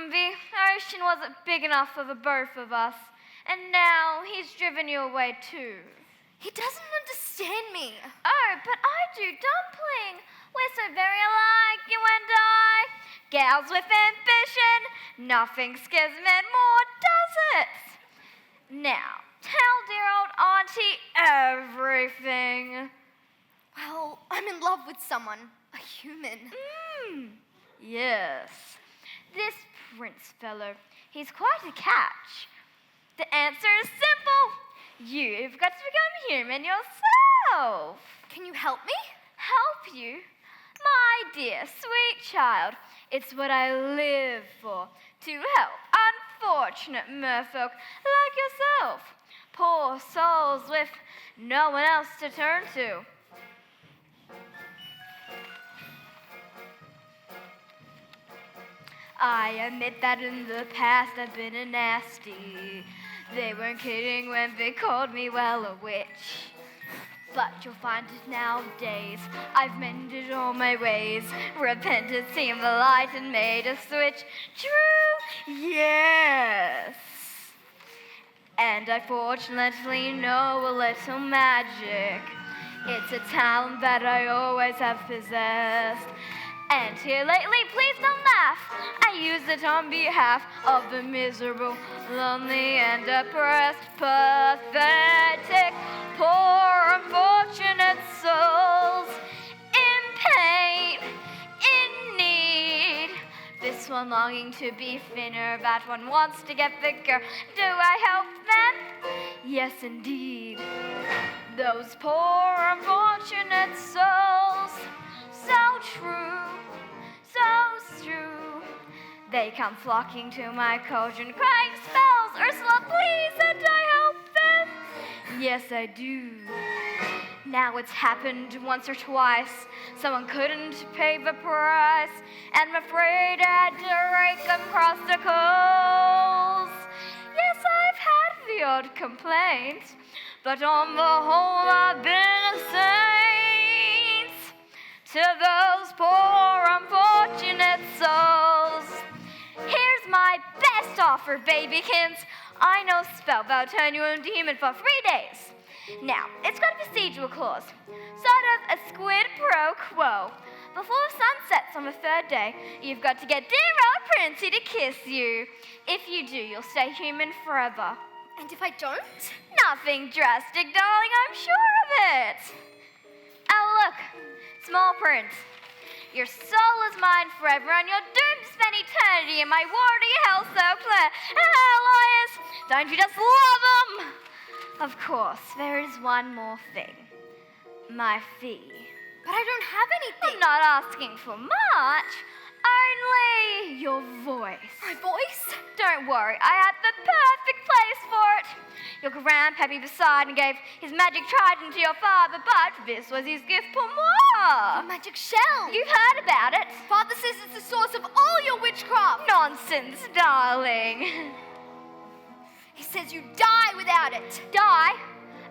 The ocean wasn't big enough for the both of us, and now he's driven you away too. He doesn't understand me. Oh, but I do, Dumpling. We're so very alike, you and I. Gals with ambition. Nothing scares men more, does it? Now, tell dear old Auntie everything. Well, I'm in love with someone, a human. Yes. This prince fellow, he's quite a catch. The answer is simple. You've got to become human yourself. Can you help me? help you? My dear, sweet child, it's what I live for, to help unfortunate merfolk like yourself, poor souls with no one else to turn to. I admit that in the past I've been a nasty. They weren't kidding when they called me, well, a witch. But you'll find it nowadays, I've mended all my ways, repented, seen the light, and made a switch. True, yes. And I fortunately know a little magic. It's a talent that I always have possessed. And here lately, please don't laugh, I use it on behalf of the miserable, lonely, and oppressed, pathetic, poor, unfortunate souls in pain, in need. This one longing to be thinner, that one wants to get thicker. Do I help them? Yes, indeed. Those poor, unfortunate souls, so true, so true. They come flocking to my cauldron, crying spells, Ursula, please, and I help them. Yes, I do. Now it's happened once or twice. Someone couldn't pay the price, and I'm afraid I had to rake them across the coals. Yes, I've had the odd complaint, but on the whole I've been a saint to those poor unfortunate souls. Here's my best offer, babykins. I know spell that'll turn you into a demon for 3 days. Now, it's got a procedural clause, sort of a squid pro quo. Before the sun sets on the third day, you've got to get dear old Princey to kiss you. If you do, you'll stay human forever. And if I don't? Nothing drastic, darling, I'm sure of it. Oh, look, small prince. Your soul is mine forever, and you're doomed to spend eternity in my warty hell so clear. Lawyers, don't you just love them? Of course, there is one more thing. My fee. But I don't have anything. I'm not asking for much, only your voice. My voice? Don't worry, I had the perfect place for it. Your grandpappy beside and gave his magic trident to your father, but this was his gift pour moi. A magic shell. You've heard about it. Father says it's the source of all your witchcraft. Nonsense, darling. He says you die without it. Die?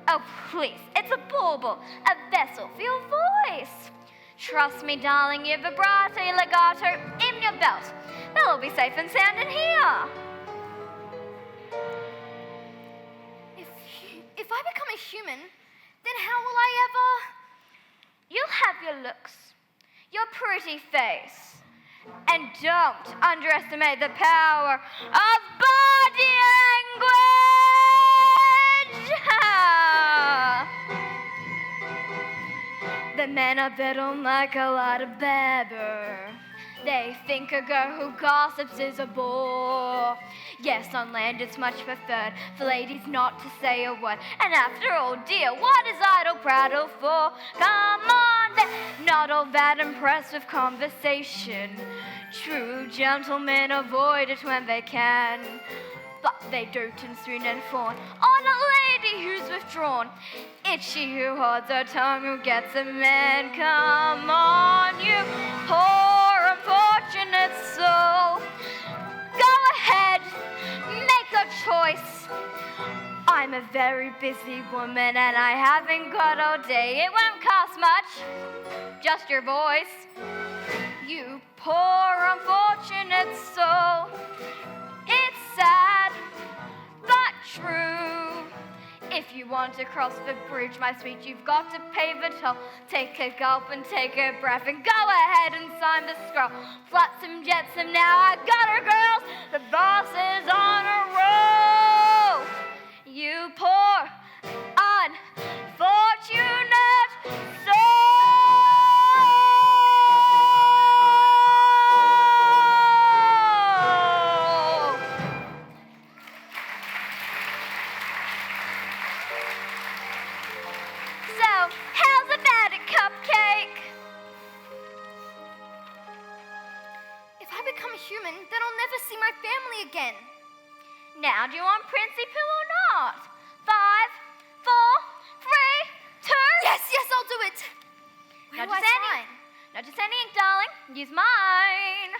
Oh, please, it's a bauble, a vessel for your voice. Trust me, darling, you have vibrato, legato in your belt. They'll all be safe and sound in here. If I become a human, then how will I ever... You'll have your looks, your pretty face, and don't underestimate the power of body language. The men up there don't like a lot of blabber. They think a girl who gossips is a bore. Yes, on land it's much preferred for ladies not to say a word. And after all, dear, what is idle prattle for? Come on, they're not all that impressed with conversation. True gentlemen avoid it when they can, but they dote and swoon and fawn on a lady who's withdrawn. It's she who holds her tongue who gets a man. Come on, you poor unfortunate soul. Go ahead, make a choice. I'm a very busy woman and I haven't got all day. It won't cost much, just your voice. You poor unfortunate soul. It's sad, but true. If you want to cross the bridge, my sweet, you've got to pay the toll. Take a gulp and take a breath and go ahead and sign the scroll. Flotsam, jetsam, now I got her, girls. The boss is on a roll. You poor, unfortunate soul. So, how's about it, Cupcake? my family again. Now, do you want Princey Poo or not? 5, 4, 3, 2. Yes, I'll do it. Where do I sign? Not just any ink, darling. Use mine.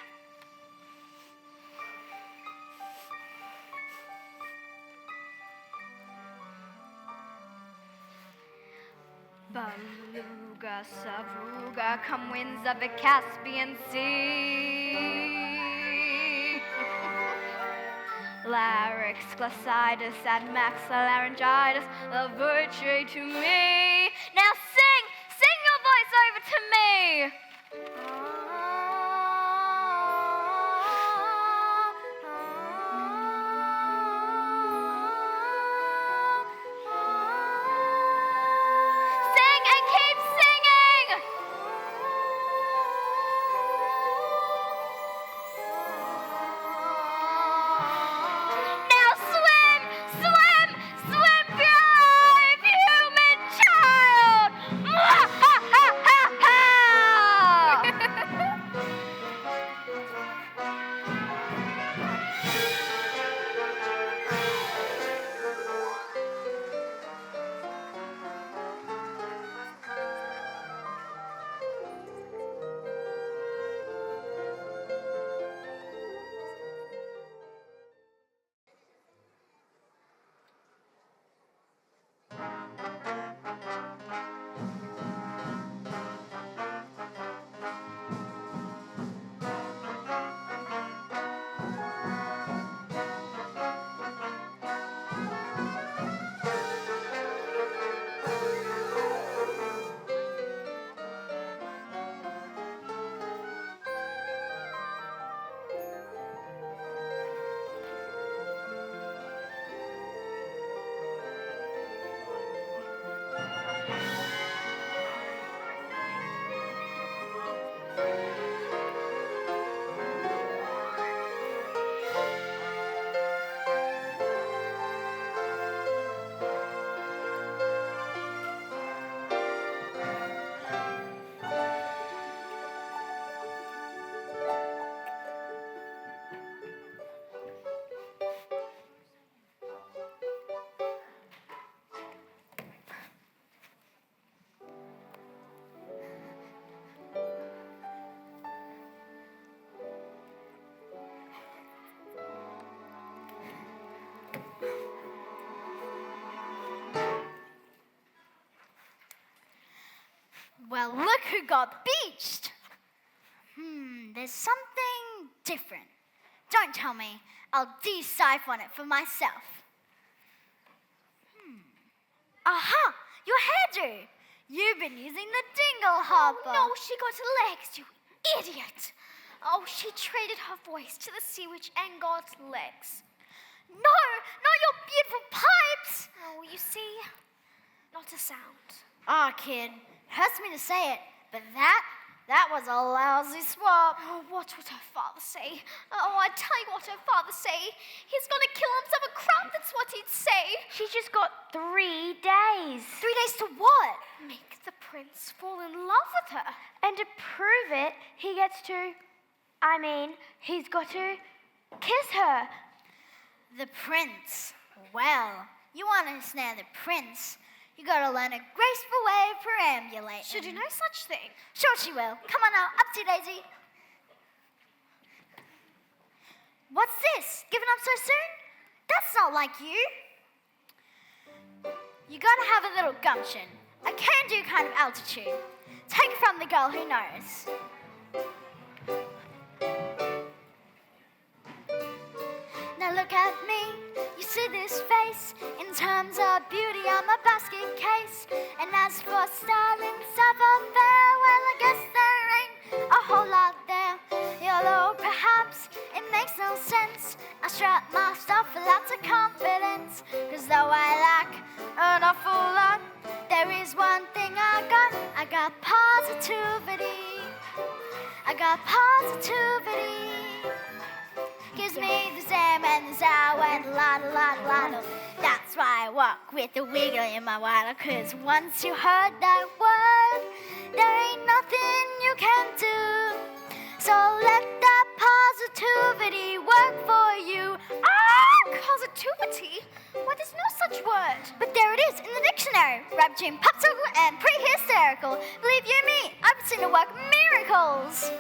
Beluga, Saruga, come winds of the Caspian Sea. Larynx, Glacitis, and maxillaryngitis, the virtue to me. Now sing your voice over to me. Sing and keep singing. Now swim, swim, swim, brave human child. Well, look who got beached. There's something different. Don't tell me. I'll decipher it for myself. Aha! Your hairdo. You've been using the dingle hopper. No, she got legs, you idiot. Oh, she traded her voice to the sea witch and got legs. No, not your beautiful pipes. Oh, you see, not a sound. Ah, kid, hurts me to say it, but that was a lousy swap. Oh, what would her father say? Oh, I tell you what her father say. He's gonna kill himself a crumb, that's what he'd say. She's just got 3 days. 3 days to what? Make the prince fall in love with her. And to prove it, he's got to kiss her. The prince. Well, you want to snare the prince, you gotta learn a graceful way of perambulating. Should do no such thing. Sure she will. Come on now, upsy-daisy. What's this? Giving up so soon? That's not like you. You gotta have a little gumption. A can-do kind of altitude. Take it from the girl who knows. Now look at me, you see this face. In terms of beauty, I'm a basket case. And as for style and savoir-faire, well, I guess there ain't a whole lot there. Yellow, perhaps, it makes no sense. I strut my stuff with lots of confidence. Cause though I lack an awful lot, there is one thing I got positivity. I got positivity. Gives me the same and the sour and a lot. That's why I walk with a wiggle in my waddle. Cause once you heard that word, there ain't nothing you can do. So let that positivity work for you. Positivity? Why, there's no such word. But there it is in the dictionary, right between popsicle and pre-hysterical. Believe you me, I've seen it work miracles.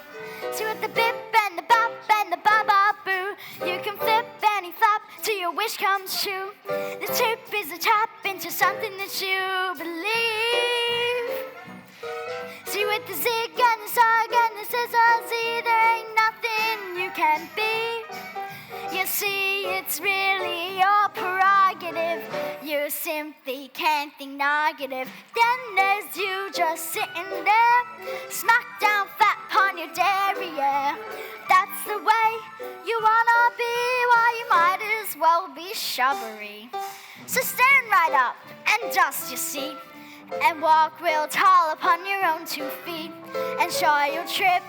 See with the bip and the bop and the ba-ba-boo, you can flip and flop till your wish comes true. The tip is a tap into something that you believe. See with the zig and the zag and the scissors, there ain't nothing you can't be. You see, it's really your prerogative. You simply can't think negative. Then there's you just sitting there, smack down flat upon your derriere. That's the way you wanna be, why you might as well be shrubbery. So stand right up and dust your seat, and walk real tall upon your own 2 feet. And sure, you'll trip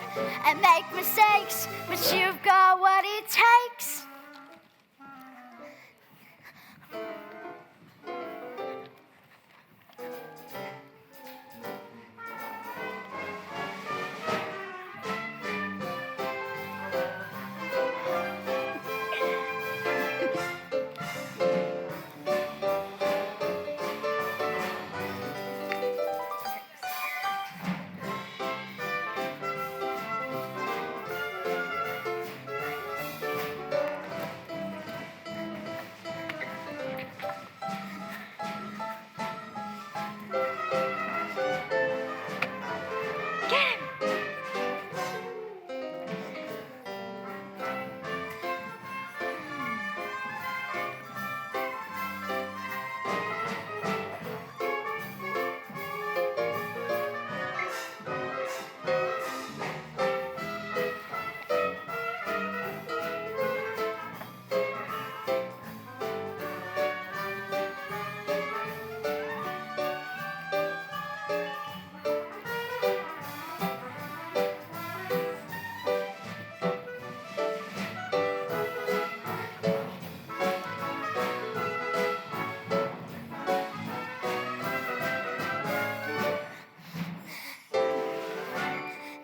and make mistakes, but you've got what it takes.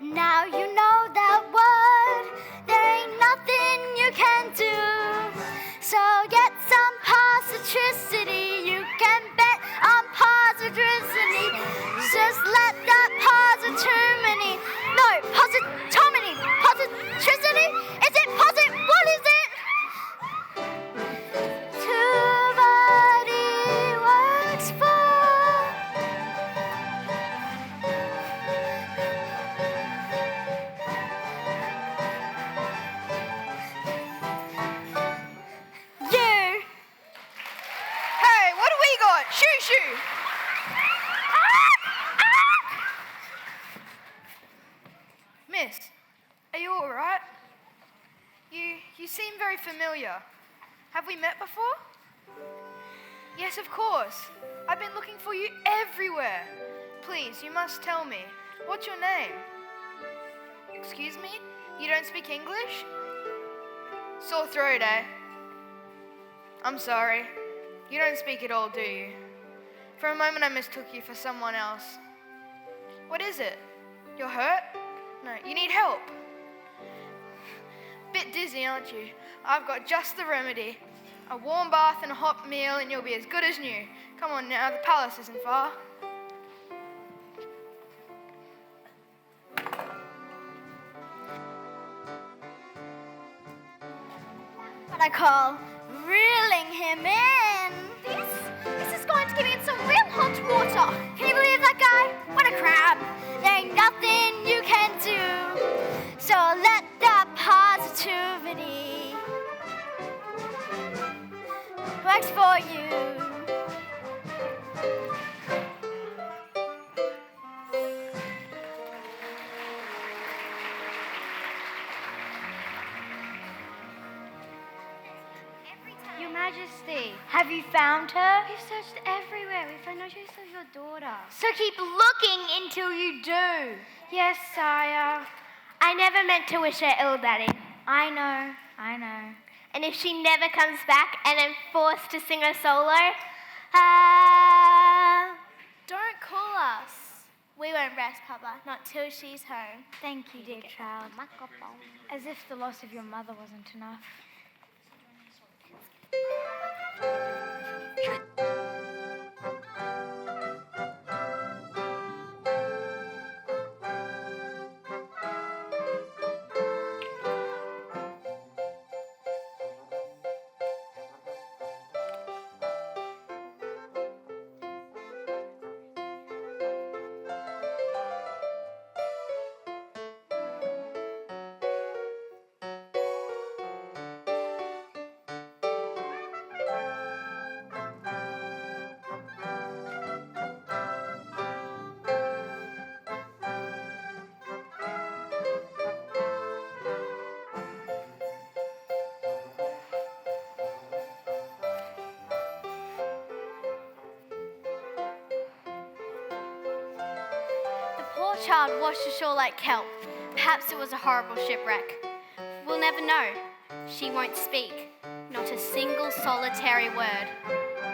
Now you know that word, there ain't nothing you can do. So get some positricity, you can bet on positricity. Just let that positricity, no, positricity, positricity, is it posit, what is it? Two-body works for. Hey, what do we got? Shoo shoo. Miss, are you all right? You seem very familiar. Have we met before? Yes, of course. I've been looking for you everywhere. Please, you must tell me. What's your name? Excuse me? You don't speak English? Sore throat, eh? I'm sorry. You don't speak at all, do you? For a moment I mistook you for someone else. What is it? You're hurt? No, you need help. Bit dizzy, aren't you? I've got just the remedy. A warm bath and a hot meal and you'll be as good as new. Come on now, the palace isn't far. What I call reeling him in. This is going to give me some real hot water. Can you believe that guy? What a crab. There ain't nothing you can do. So let that positivity works for you. Your Majesty, Have you found her? we've searched everywhere. We found no trace of your daughter. So keep looking until you do. Yes, sire. I never meant to wish her ill, Daddy. I know. And if she never comes back and I'm forced to sing a solo, Don't call us. We won't rest, Papa, not till she's home. Thank you, dear child. As if the loss of your mother wasn't enough. The poor child washed ashore like kelp. Perhaps it was a horrible shipwreck. We'll never know. She won't speak. Not a single solitary word.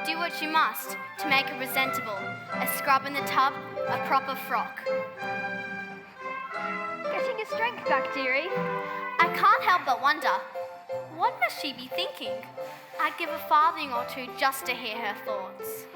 Do what you must to make her presentable. A scrub in the tub, a proper frock. Getting your strength back, dearie. I can't help but wonder, what must she be thinking? I'd give a farthing or two just to hear her thoughts.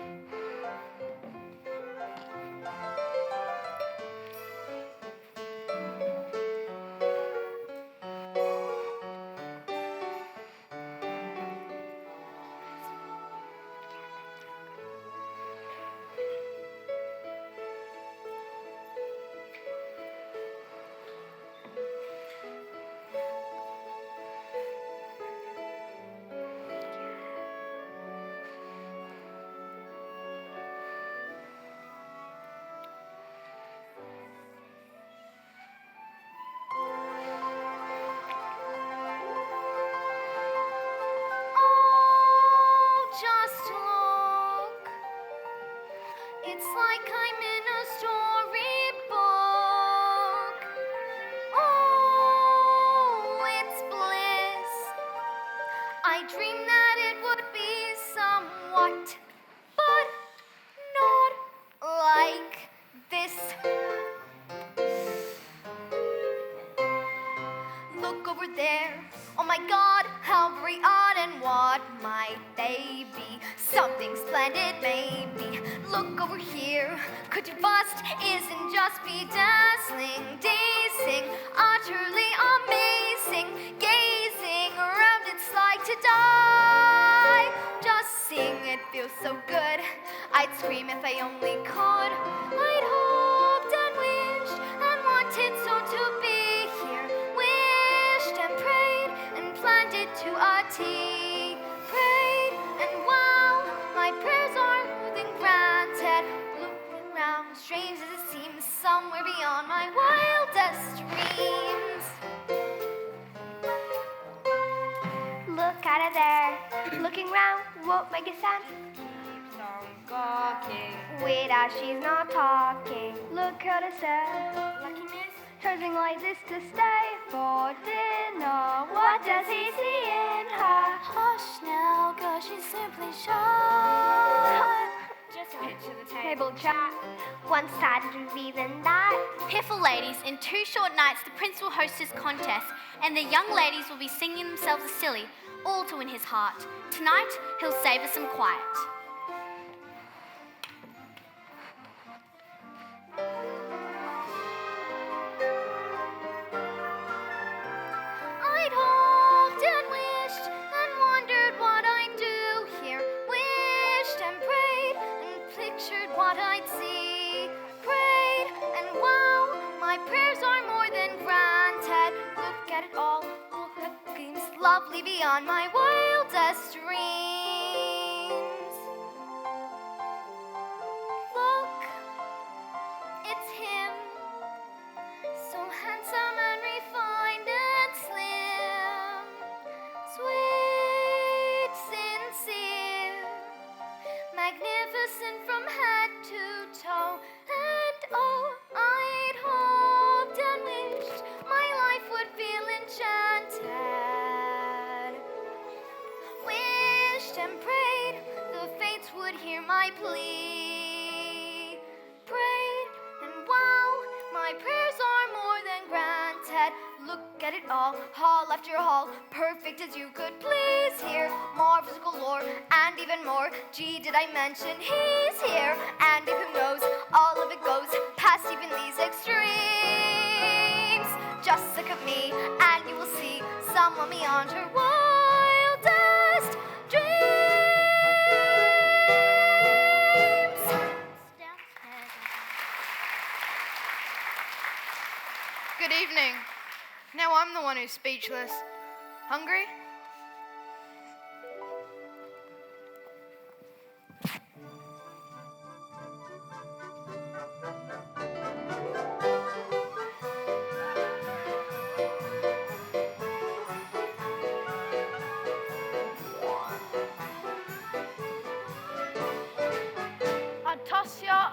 Just look. It's like I'm in a storybook. Oh, it's bliss. I dreamed that it would be somewhat, but not like this. Look over there. Oh my God, how very odd, and what might they be? Something splendid, maybe. Look over here. Could you bust? Isn't just bedazzling, dazing, utterly amazing. Gazing around, it's like to die. Just seeing it feels so good. I'd scream if I only could. I'd hoped and wished and wanted so to be here. Wished and prayed and planned it to a T. Prayed and wow, my prayers are more than granted. Looking round, strange as it seems, somewhere beyond my wildest dreams. Look at her there. Looking round won't make a sound. Wait, as she's not talking. Look at her stare. Charging like this to stay for dinner. What does he see in her? Hush now, girl, she's simply shy. Just get to the table chat. One sadder to be than that. Piffle ladies, in 2 short nights the prince will host his contest, and the young ladies will be singing themselves a silly, all to win his heart. Tonight, he'll save us some quiet. I'd hoped and wished and wondered what I'd do here. Wished and prayed and pictured what I'd see. Prayed and wow, my prayers are more than granted. Look at it all, seems lovely beyond my wildest dreams. Look, it's him, so handsome and refined and slim, sweet, sincere, magnificent from head to toe. And oh, I'd hoped and wished my life would feel enchanted. Wished and prayed the fates would hear my plea. Prayed and get it all. Hall after hall, perfect as you could please hear. More physical lore, and even more. Gee, did I mention he's here? And if who knows, all of it goes past even these extremes. Just look at me, and you will see someone beyond her wildest dreams. Good evening. Now I'm the one who's speechless. Hungry?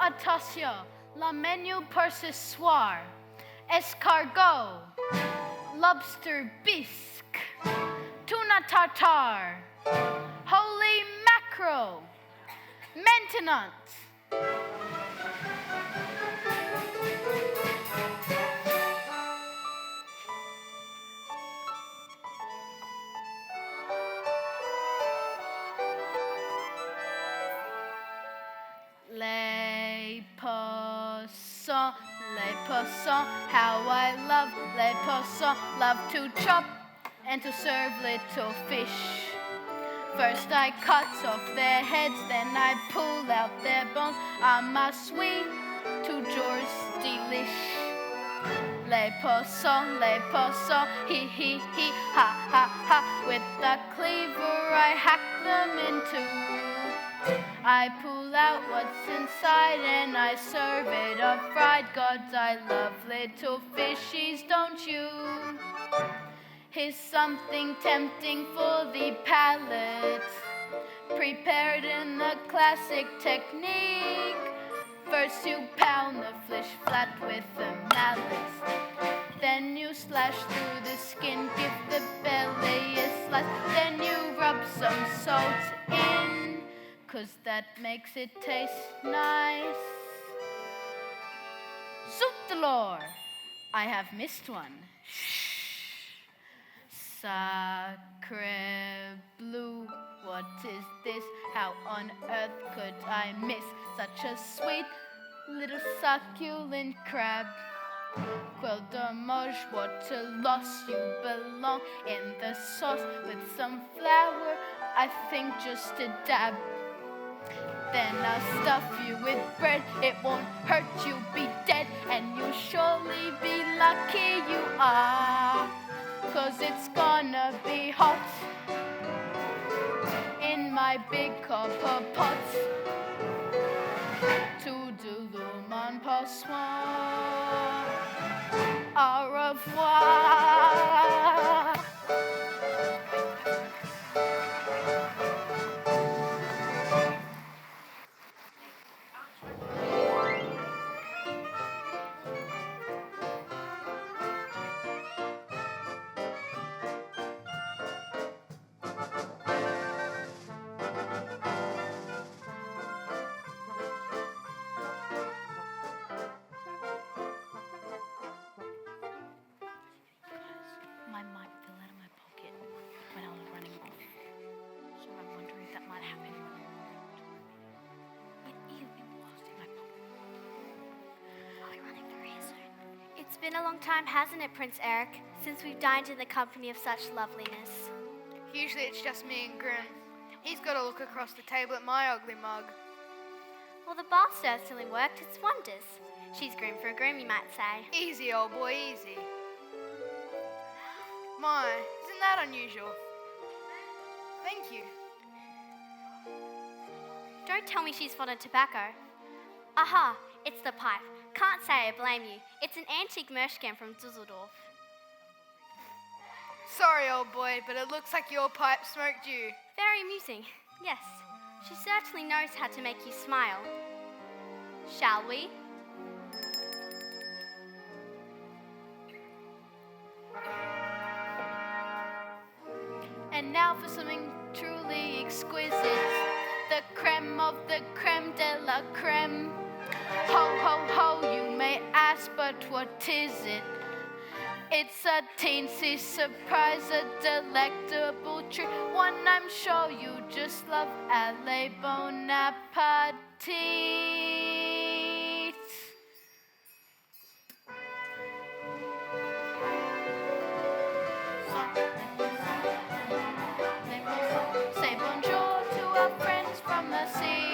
Attention, la menu per ce soir. Escargot, lobster bisque, tuna tartare, holy mackerel, maintenance. Les poissons, how I love les poissons, love to chop and to serve little fish. First I cut off their heads, then I pull out their bones. I'm a sweet to George's delish. Les poissons, he, ha, ha, ha. With the cleaver I hack them in two. I pull out what's inside and I serve it up fried. Gods, I love little fishies, don't you? Here's something tempting for the palate, prepared in the classic technique. First you pound the fish flat with a mallet. Then you slash through the skin, give the belly a slice. Then you rub some salt in, 'cause that makes it taste nice. Zut de l'or, I have missed one. Shh. Sacre bleu, what is this? How on earth could I miss such a sweet little succulent crab? Quel dommage, what a loss, you belong in the sauce with some flour, I think just a dab. Then I'll stuff you with bread, it won't hurt, you'll be dead, and you'll surely be lucky you are, 'cause it's gonna be hot in my big copper pot. Toodaloo, mon passoir, au revoir. My mic fell out of my pocket when I was running off. So I'm wondering if that might happen. It was in my pocket. Are we running through here soon? It's been a long time, hasn't it, Prince Eric, since we've dined in the company of such loveliness? Usually it's just me and Grim. He's got to look across the table at my ugly mug. Well, the bar certainly worked its wonders. She's grim for a grim, you might say. Easy, old boy, easy. My, isn't that unusual? Thank you. Don't tell me she's fond of tobacco. Aha, it's the pipe. Can't say I blame you. It's an antique Merschkan from Dusseldorf. Sorry, old boy, but it looks like your pipe smoked you. Very amusing. Yes, she certainly knows how to make you smile. Shall we? And now for something truly exquisite, the creme of the creme de la creme. Ho, ho, ho, you may ask, but what is it? It's a teensy surprise, a delectable treat, one I'm sure you just love. Allez, bon appetit. Say bonjour to our friends from the sea.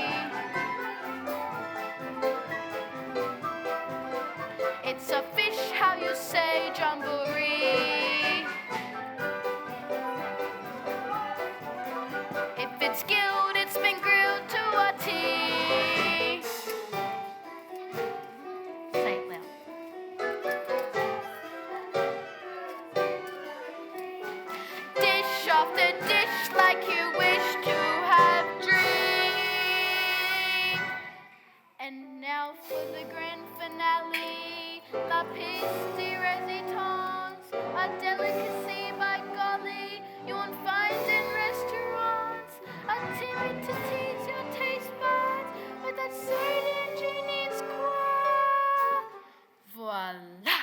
It's a fish, how you say, jamboree. If it's skilled, it's been grilled to a T. Say it loud. Dish after dish like you wish to have dreamed. And now for the grand finale, la piste de resistance, a delicacy by golly you won't find in restaurants. A timid to tease your taste buds with that sweet ingenious croix. Voila!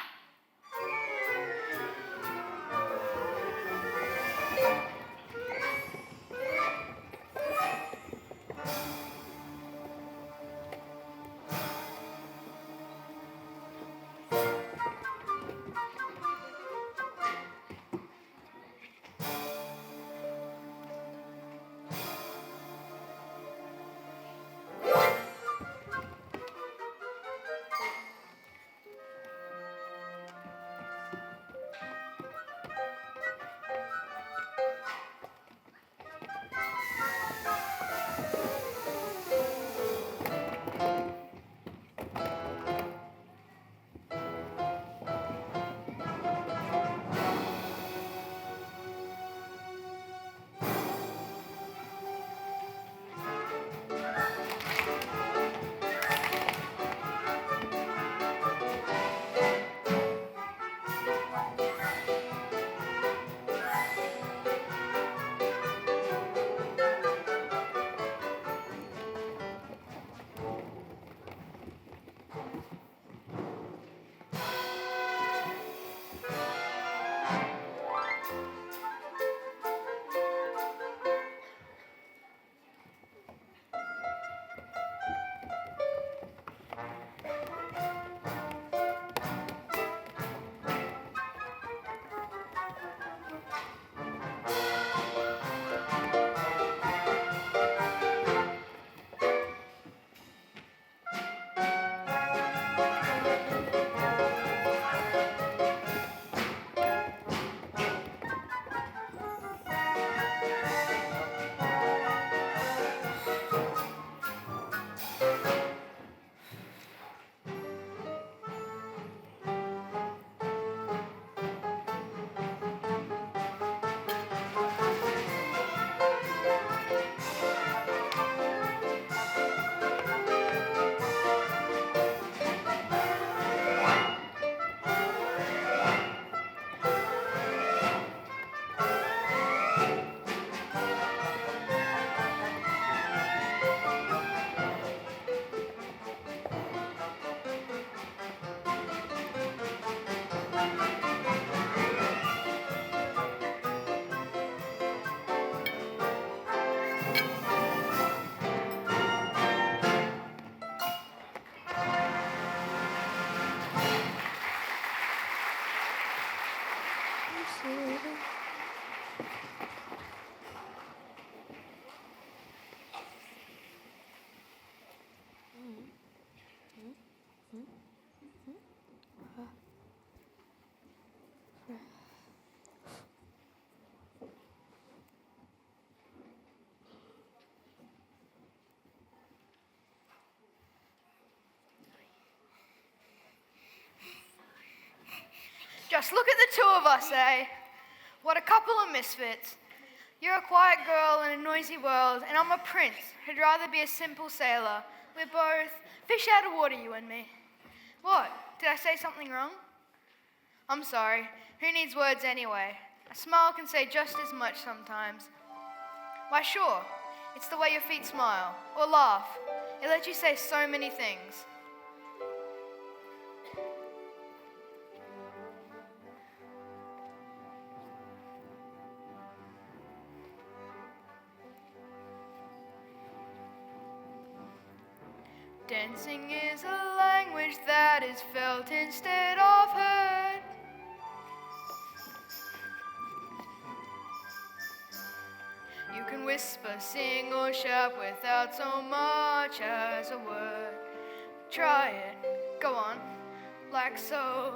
Just look at the two of us, eh? What a couple of misfits. You're a quiet girl in a noisy world, and I'm a prince who'd rather be a simple sailor. We're both fish out of water, you and me. What? Did I say something wrong? I'm sorry. Who needs words anyway? A smile can say just as much sometimes. Why, sure. It's the way your feet smile or laugh. It lets you say so many things. Dancing is a language that is felt instead of heard. You can whisper, sing, or shout without so much as a word. Try it, go on, like so.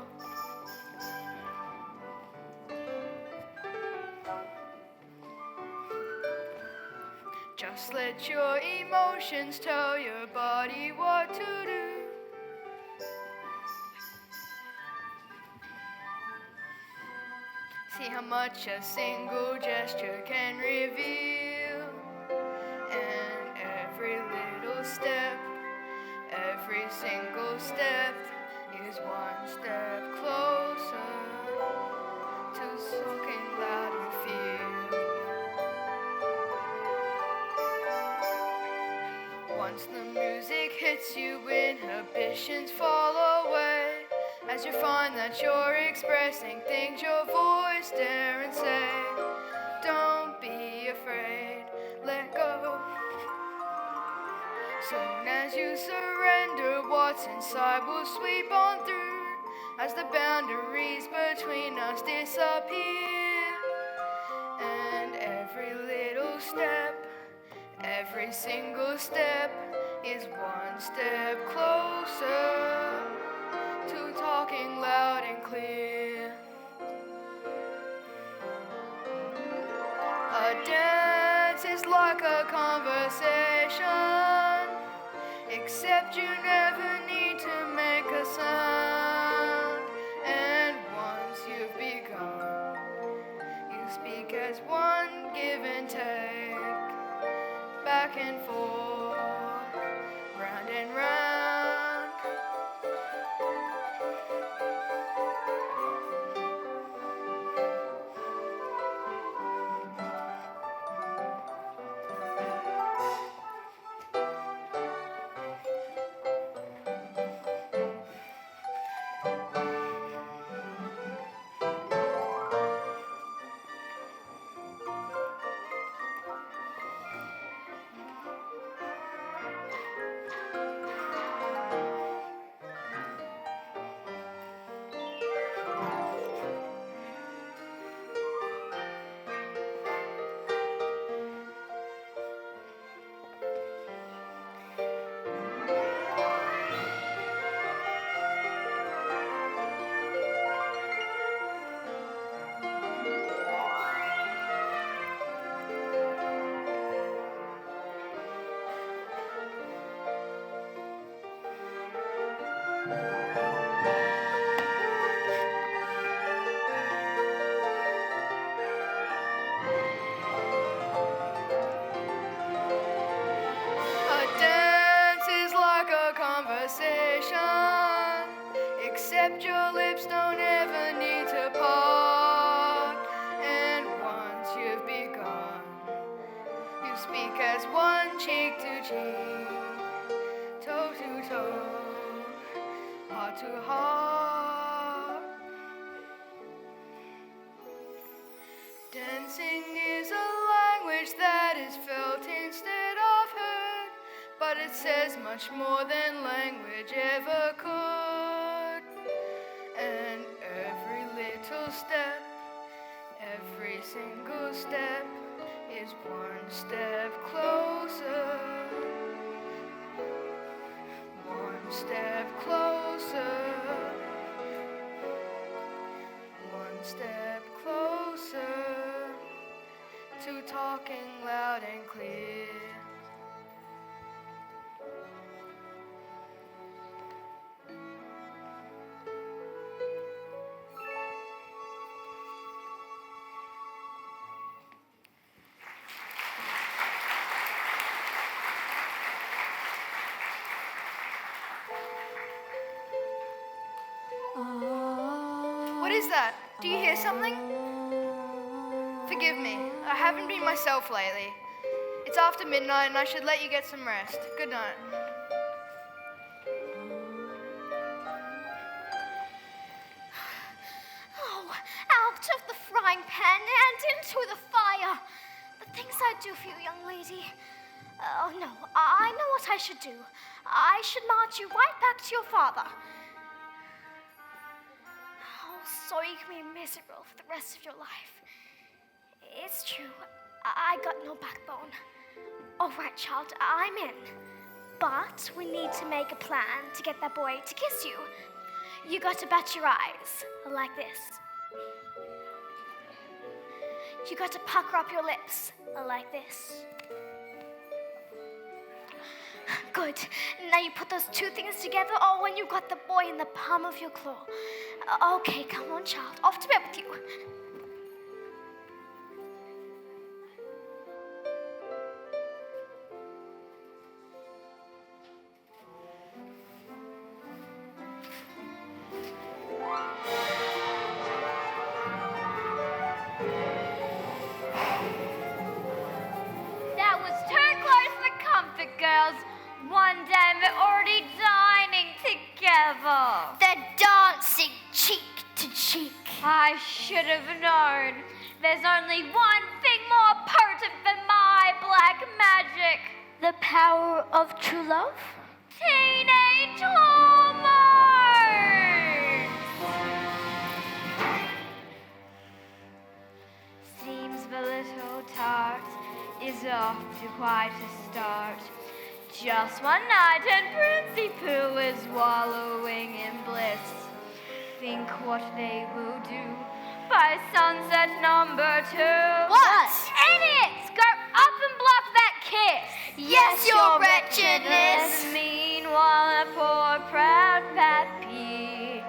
Just let your emotions tell your body what to do. See how much a single gesture can reveal. And every little step, every single step is one step closer to talking loud and feel. Once the music hits you, inhibitions fall away. As you find that you're expressing things your voice dare and say, don't be afraid, let go. Soon as you surrender, what's inside will sweep on through. As the boundaries between us disappear. And every little step, every single step is one step closer to talking loud and clear. A dance is like a conversation, except you never need to make a sound. And once you've begun, you speak as one, give and take, back and forth, round and round. Except your lips don't ever need to part. And once you've begun, you speak as one, cheek to cheek, toe to toe, heart to heart. Dancing is a language that is felt instead of heard, but it says much more than language ever could. And every little step, every single step is one step closer, one step closer, one step closer to talking loud and clear. What is that? Do you hear something? Forgive me, I haven't been myself lately. It's after midnight and I should let you get some rest. Good night. Oh, out of the frying pan and into the fire. The things I do for you, young lady. Oh, no, I know what I should do. I should march you right back to your father. Oh, so you can be miserable for the rest of your life. It's true, I got no backbone. All right, child, I'm in. But we need to make a plan to get that boy to kiss you. You got to bat your eyes, like this. You got to pucker up your lips, like this. Good. Now you put those two things together, oh, and you got the boy in the palm of your claw. Okay, come on, child. Off to bed with you. That was too close for comfort, girls. One day and they're already dining together. They're dancing cheek to cheek. I should have known. There's only one thing more potent than my black magic. The power of true love? Teenage hormones! Seems the little tart is off to quite a start. Just one night and Princey Pooh is wallowing in bliss. Think what they will do by sunset number 2. What? Idiots! Go up and block that kiss! Yes, your wretchedness. And meanwhile, that poor proud pappy,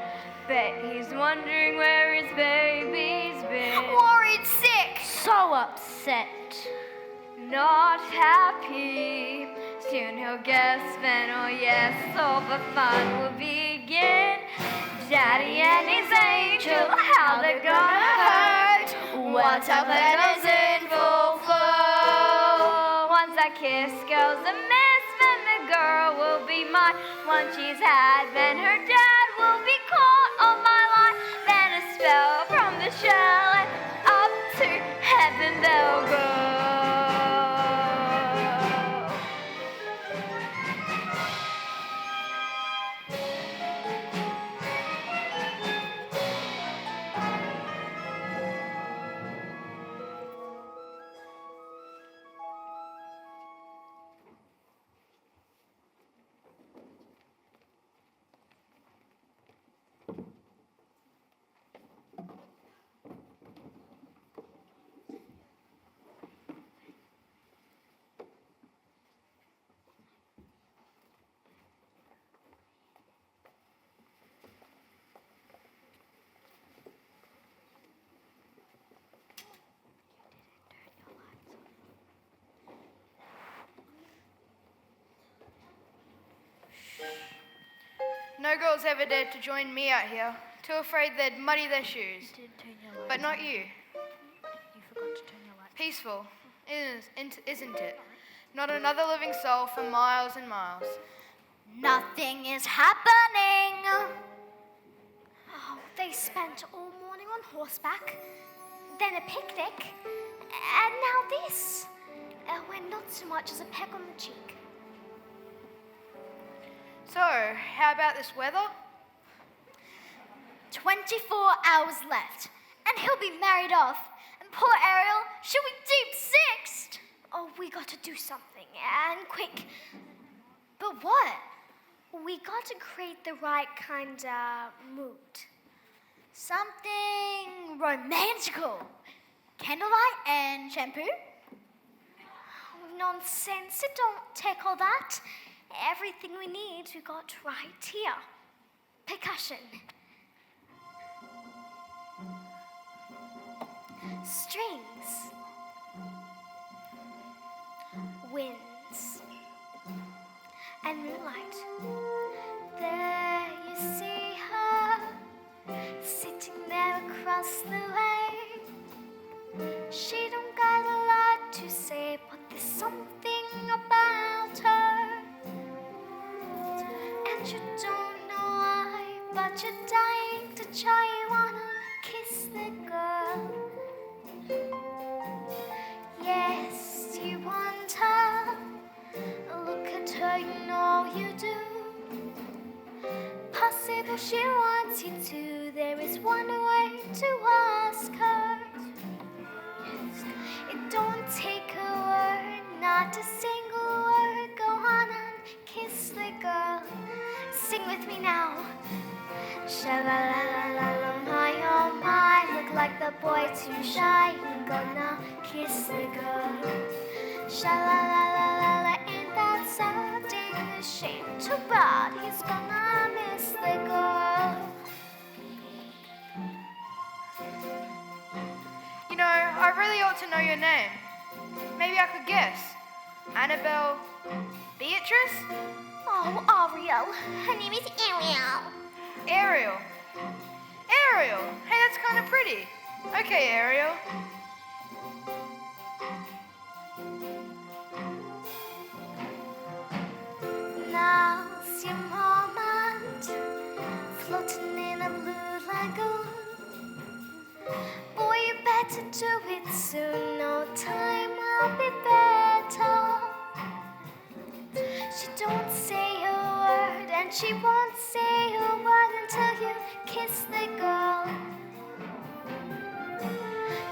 bet he's wondering where his baby's been. Worried sick. So upset, not happy. Soon he'll guess then, oh yes, all the fun will begin. Daddy and his angel, how they're gonna hurt. Once our plan is in full flow. Once that kiss goes amiss, then the girl will be mine. Once she's had, then her dad will be caught on my line. Then a spell from the shell and up to heaven they'll go. No girls ever dared to join me out here, too afraid they'd muddy their shoes. But not you. You forgot to turn your light. Peaceful, isn't it? Not another living soul for miles and miles. Nothing is happening. Oh, they spent all morning on horseback, then a picnic, and now this. When not so much as a peck on the cheek. So, how about this weather? 24 hours left, and he'll be married off. And poor Ariel, she'll be deep sixed. Oh, we got to do something, and quick. But what? We got to create the right kind of mood. Something romantical. Candlelight and shampoo? Oh, nonsense, it don't take all that. Everything we need we got right here. Percussion. Strings. Winds. And moonlight. There you see her, sitting there across the lake. She don't got a lot to say, but there's something about her. And you don't know why, but you're dying to try. You wanna kiss the girl. Yes, you want her. Look at at her, you know you do. Possible she wants you to. There is one way to ask her. It don't take a word, not a single word. Go on and kiss the girl. Sing with me now. Sha-la-la-la-la, my oh my, look like the boy too shy. Gonna kiss the girl. Sha-la-la-la-la, ain't that something? A shame, too bad, he's gonna miss the girl. You know, I really ought to know your name. Maybe I could guess. Annabelle? Beatrice? Oh, Ariel, her name is Ariel. Ariel? Ariel! Hey, that's kind of pretty. Okay, Ariel. Now's your moment, floating in a blue lagoon. Boy, you better do it soon, no time will be better. She don't say a word, and she won't say a word until you kiss the girl.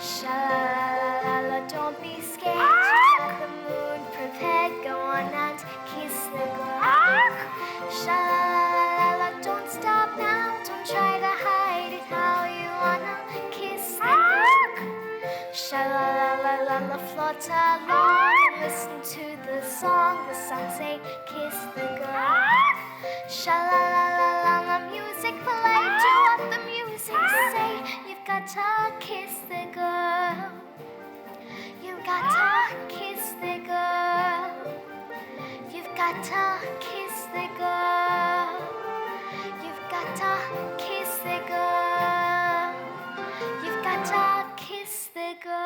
Sha-la-la-la-la, don't be scared, you got the moon prepared. Go on and kiss the girl. Sha-la-la-la-la, don't stop now, don't try to hide it. How you wanna kiss the girl? Sha-la-la-la-la, float along and listen to the song. The song say, kiss the girl. Sha-la-la-la-la, music play, do what the music say. You've got to kiss the girl. You've got to kiss the girl. You've got to kiss the girl. You've got to kiss the girl. You've got to kiss the girl.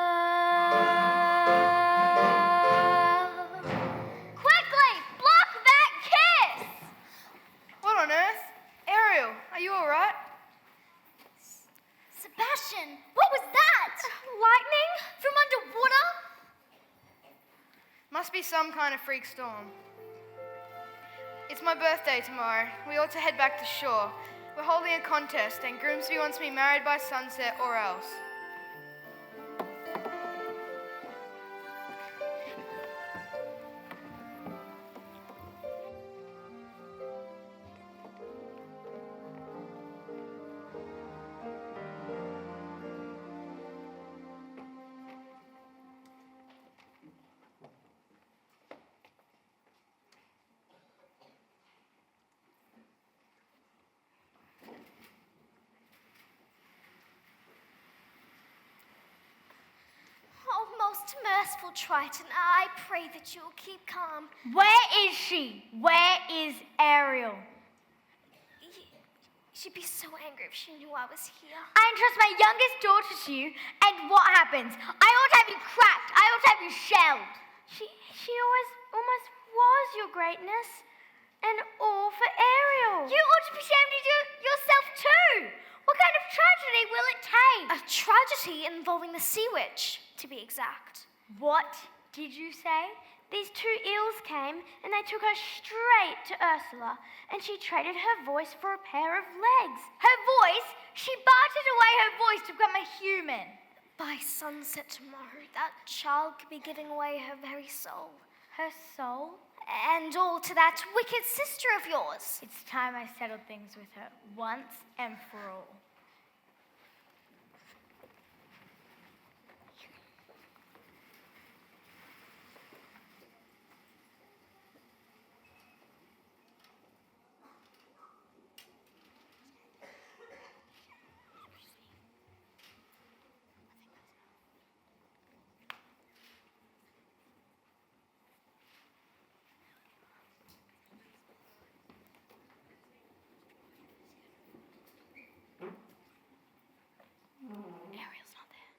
Quickly, block that kiss! What on earth? Ariel, are you alright? Sebastian, what was that? Lightning? From underwater? Must be some kind of freak storm. It's my birthday tomorrow. We ought to head back to shore. We're holding a contest and Grimsby wants me married by sunset or else. Oh, most merciful Triton, I pray that you will keep calm. Where is she? Where is Ariel? She'd be so angry if she knew I was here. I entrust my youngest daughter to you, and what happens? I ought to have you cracked. I ought to have you shelled. She almost was your greatness, and all for Ariel. You ought to be ashamed of yourself too. What kind of tragedy will it take? A tragedy involving the sea witch, to be exact. What did you say? These two eels came and they took her straight to Ursula, and she traded her voice for a pair of legs. Her voice? She bartered away her voice to become a human. By sunset tomorrow, that child could be giving away her very soul. Her soul? And all to that wicked sister of yours. It's time I settled things with her once and for all. Ariel's not there.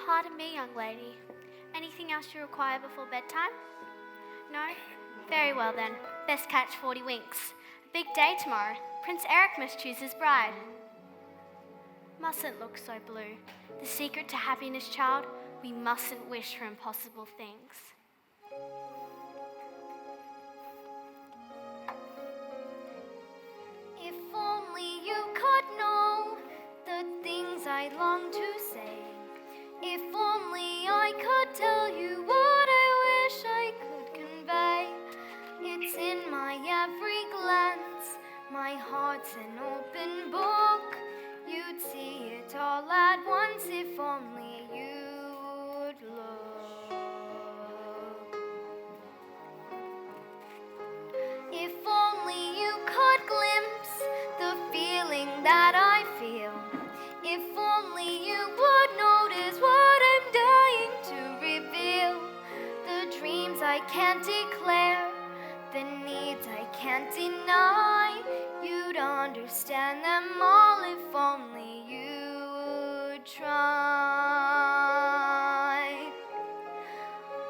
Pardon me, young lady. Anything else you require before bedtime? No? Very well then. Best catch 40 winks. A big day tomorrow. Prince Eric must choose his bride. Mustn't look so blue. The secret to happiness, child, we mustn't wish for impossible things. If only you could know the things I long to say. If only I could tell you what I wish I could convey. It's in my every glance, my heart's an open book. You'd see it all at once if only you'd look. If only you could glimpse the feeling that I feel. If only you would notice what I'm dying to reveal. The dreams I can't declare, the needs I can't deny. You'd understand them all if only you would try.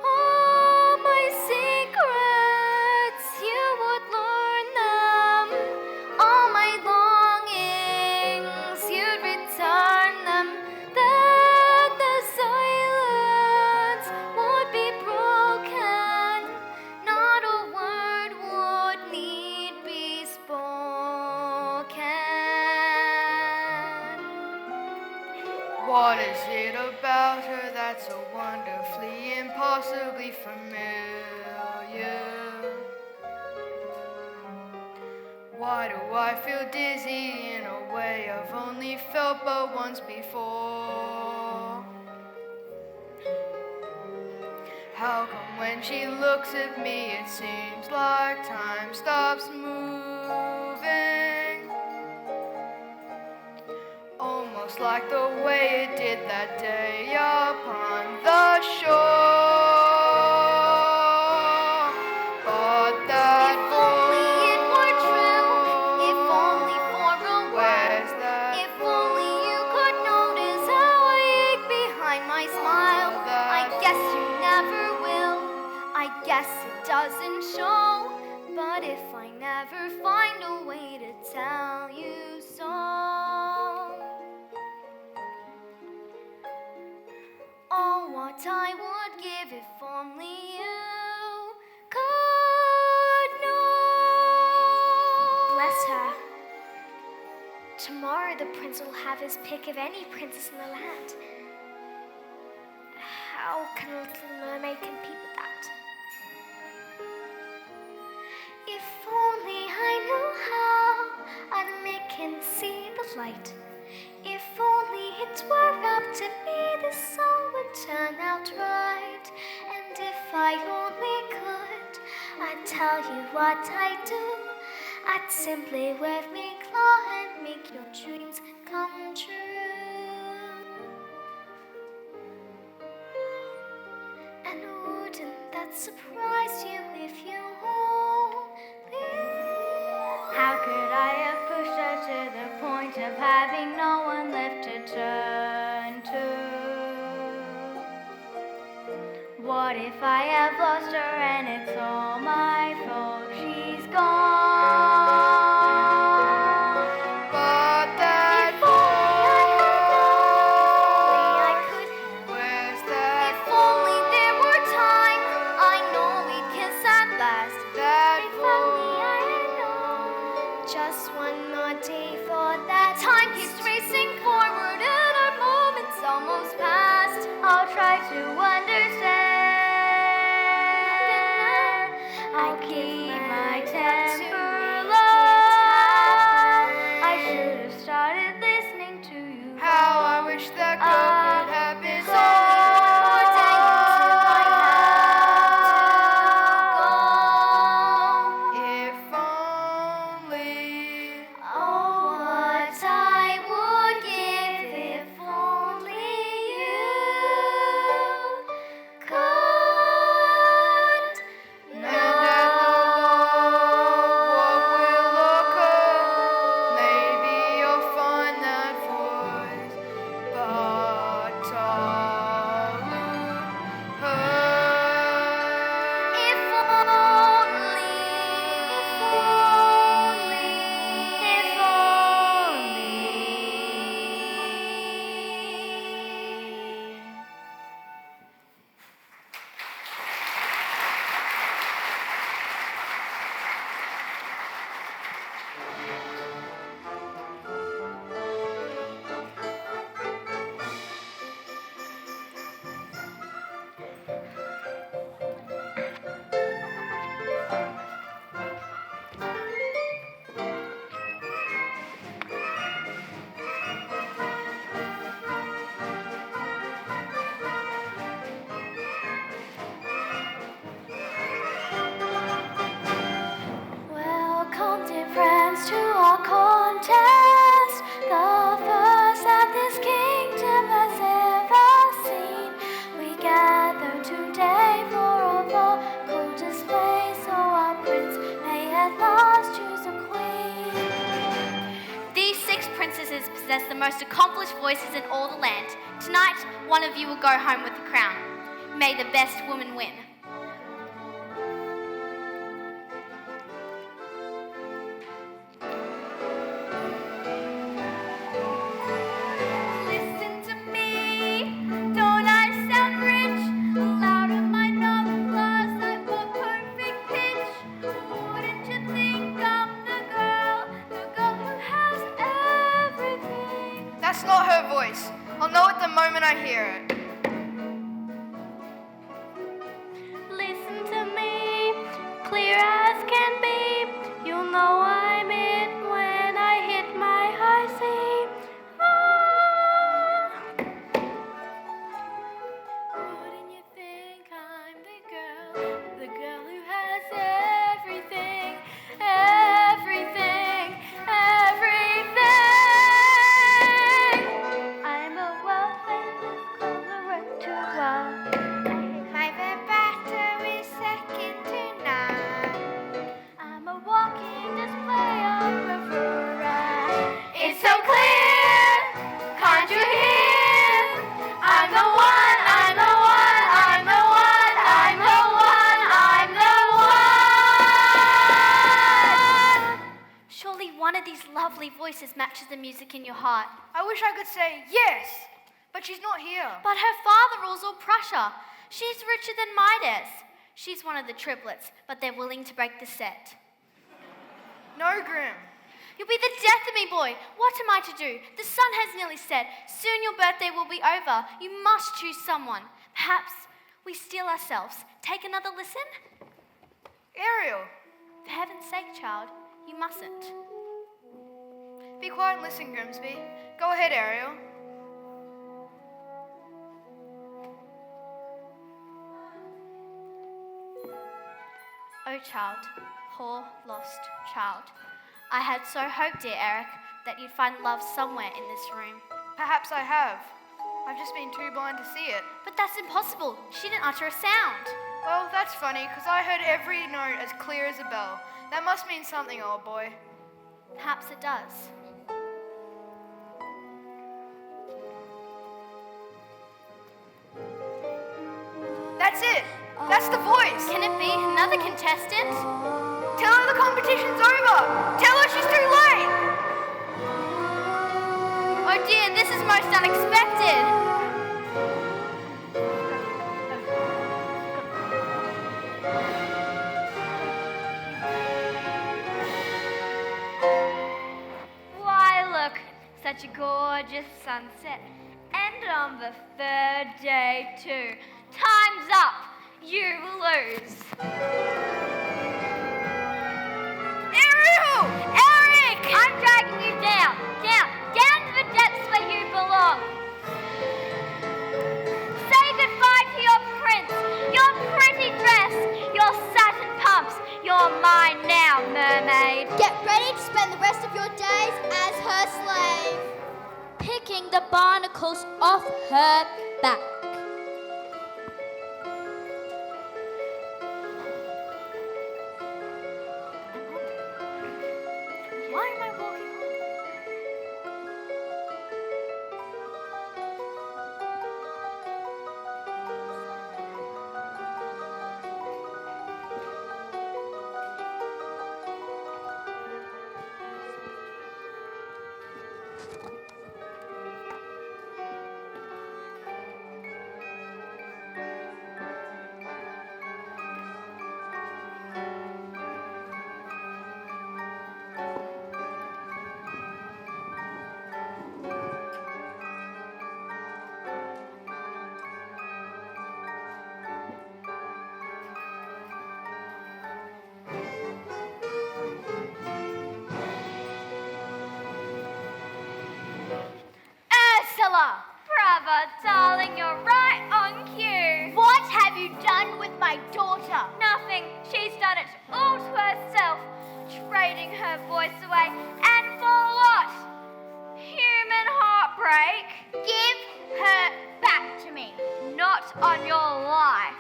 All my secrets, you would learn them. All my longings, you'd return them. Then the silence would be broken. Not a word would need be spoken. What is it about her that's so wonderfully, impossibly familiar? Why do I feel dizzy in a way I've only felt but once before? How come when she looks at me it seems like time stops moving? Almost like the way it did that day upon the shore. But that If only it were true, if only for a where's while. that If only you could notice how I ache behind my smile. I guess you never will, I guess it doesn't show. But if I never find a way to tell you so. Oh, what I would give if only you could know. Bless her. Tomorrow the prince will have his pick of any princess in the land. How can a little mermaid compete with that? If only I knew how I'd make him see the light. If only it were up to me, this all would turn out right. And if I only could, I'd tell you what I do. I'd simply wave me claw and make your dreams come true. And wouldn't that surprise you if you only How could I have pushed her to the point of having no one left to turn to? What if I have lost her and it's all my fault? She's gone. but that If only I could, where's that if only there were time, I know we'd kiss at last. that If only I had known. just one more day for that Time keeps racing forward and our moment's almost past. I'll try to understand. I'll keep my temper most accomplished voices in all the land. Tonight, one of you will go home with the crown. May the best woman win. Listen to me, don't I sound rich? Loud in my novel class, I've got perfect pitch. Wouldn't you think I'm the girl who has everything? That's not her voice. I'll know it the moment I hear it. Listen to me, clear as can be. You'll know I'm it when I hit my high C. Ah. Wouldn't you think I'm the girl who has everything, everything, everything? I'm a well-famous colorectal. My vibrato is second to none. I'm a walking display of bravura. It's so clear, can't you hear? I'm the one, I'm the one, I'm the one, I'm the one, I'm the one. Surely one of these lovely voices matches the music in your heart. I wish I could say yes, but she's not here. But her father rules all Prussia. She's richer than Midas. She's one of the triplets, but they're willing to break the set. No, Grim. You'll be the death of me, boy. What am I to do? The sun has nearly set. Soon your birthday will be over. You must choose someone. Perhaps we steal ourselves. Take another listen? Ariel, For heaven's sake, child, you mustn't. be quiet and listen, Grimsby. Go ahead, Ariel. Oh, child, poor lost child. I had so hoped, dear Eric, that you'd find love somewhere in this room. Perhaps I have. I've just been too blind to see it. But that's impossible. She didn't utter a sound. Well, that's funny, because I heard every note as clear as a bell. That must mean something, old boy. Perhaps it does. That's it. That's the voice. Can it be another contestant? Tell her the competition's over. Tell her she's too late. Oh dear, this is most unexpected. Why, look, such a gorgeous sunset. And on the third day, too. Time's up. You lose. Ariel! Eric! I'm dragging you down to the depths where you belong. Say goodbye to your prince, your pretty dress, your satin pumps. You're mine now, mermaid. Get ready to spend the rest of your days as her slave, picking the barnacles off her back. Why am I walking home? Ursula! Bravo, darling, you're right on cue. What have you done with my daughter? Nothing. She's done it all to herself, trading her voice away. And for what? Human heartbreak? Give her back to me. Not on your life.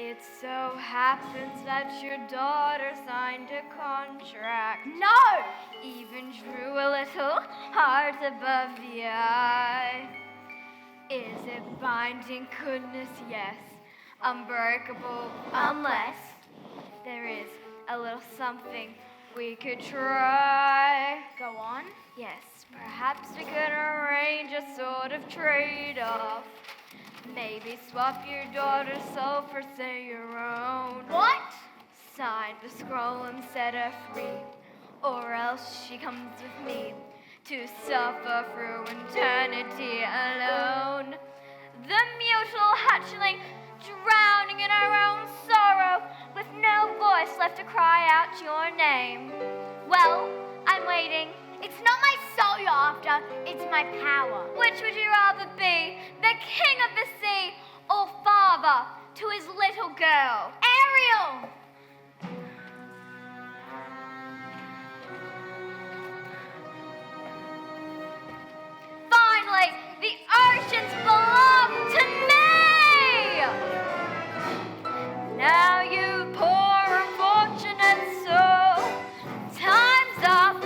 It so happens that your daughter signed a contract. No! Even drew a little heart above the eye. Is it binding? Goodness, yes. Unbreakable, unless there is a little something we could try. Go on. Yes, perhaps we could arrange a sort of trade-off. Maybe swap your daughter's soul for, say, your own. What? Sign the scroll and set her free, or else she comes with me to suffer through eternity alone. The mutual hatchling, drowning in her own sorrow, with no voice left to cry out your name. Well, I'm waiting. It's not my soul you're after, it's my power. Which would you rather be, the king of the sea, or father to his little girl? Ariel! Finally, the oceans belong to me! Now you poor unfortunate soul, time's up,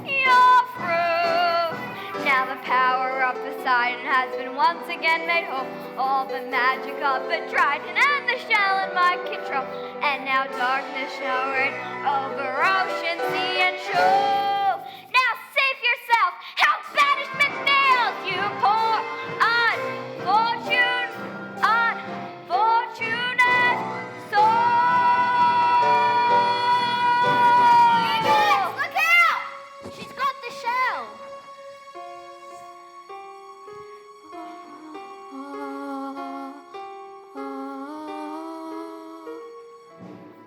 you're through. Now the power of Poseidon has been once again made whole. All the magic of the trident and the shell in my control. And now darkness shall reign over ocean, sea, and shore. Now see for yourself how banishment feels, you poor unfortunate soul. Hey guys, look out! She's got the shell.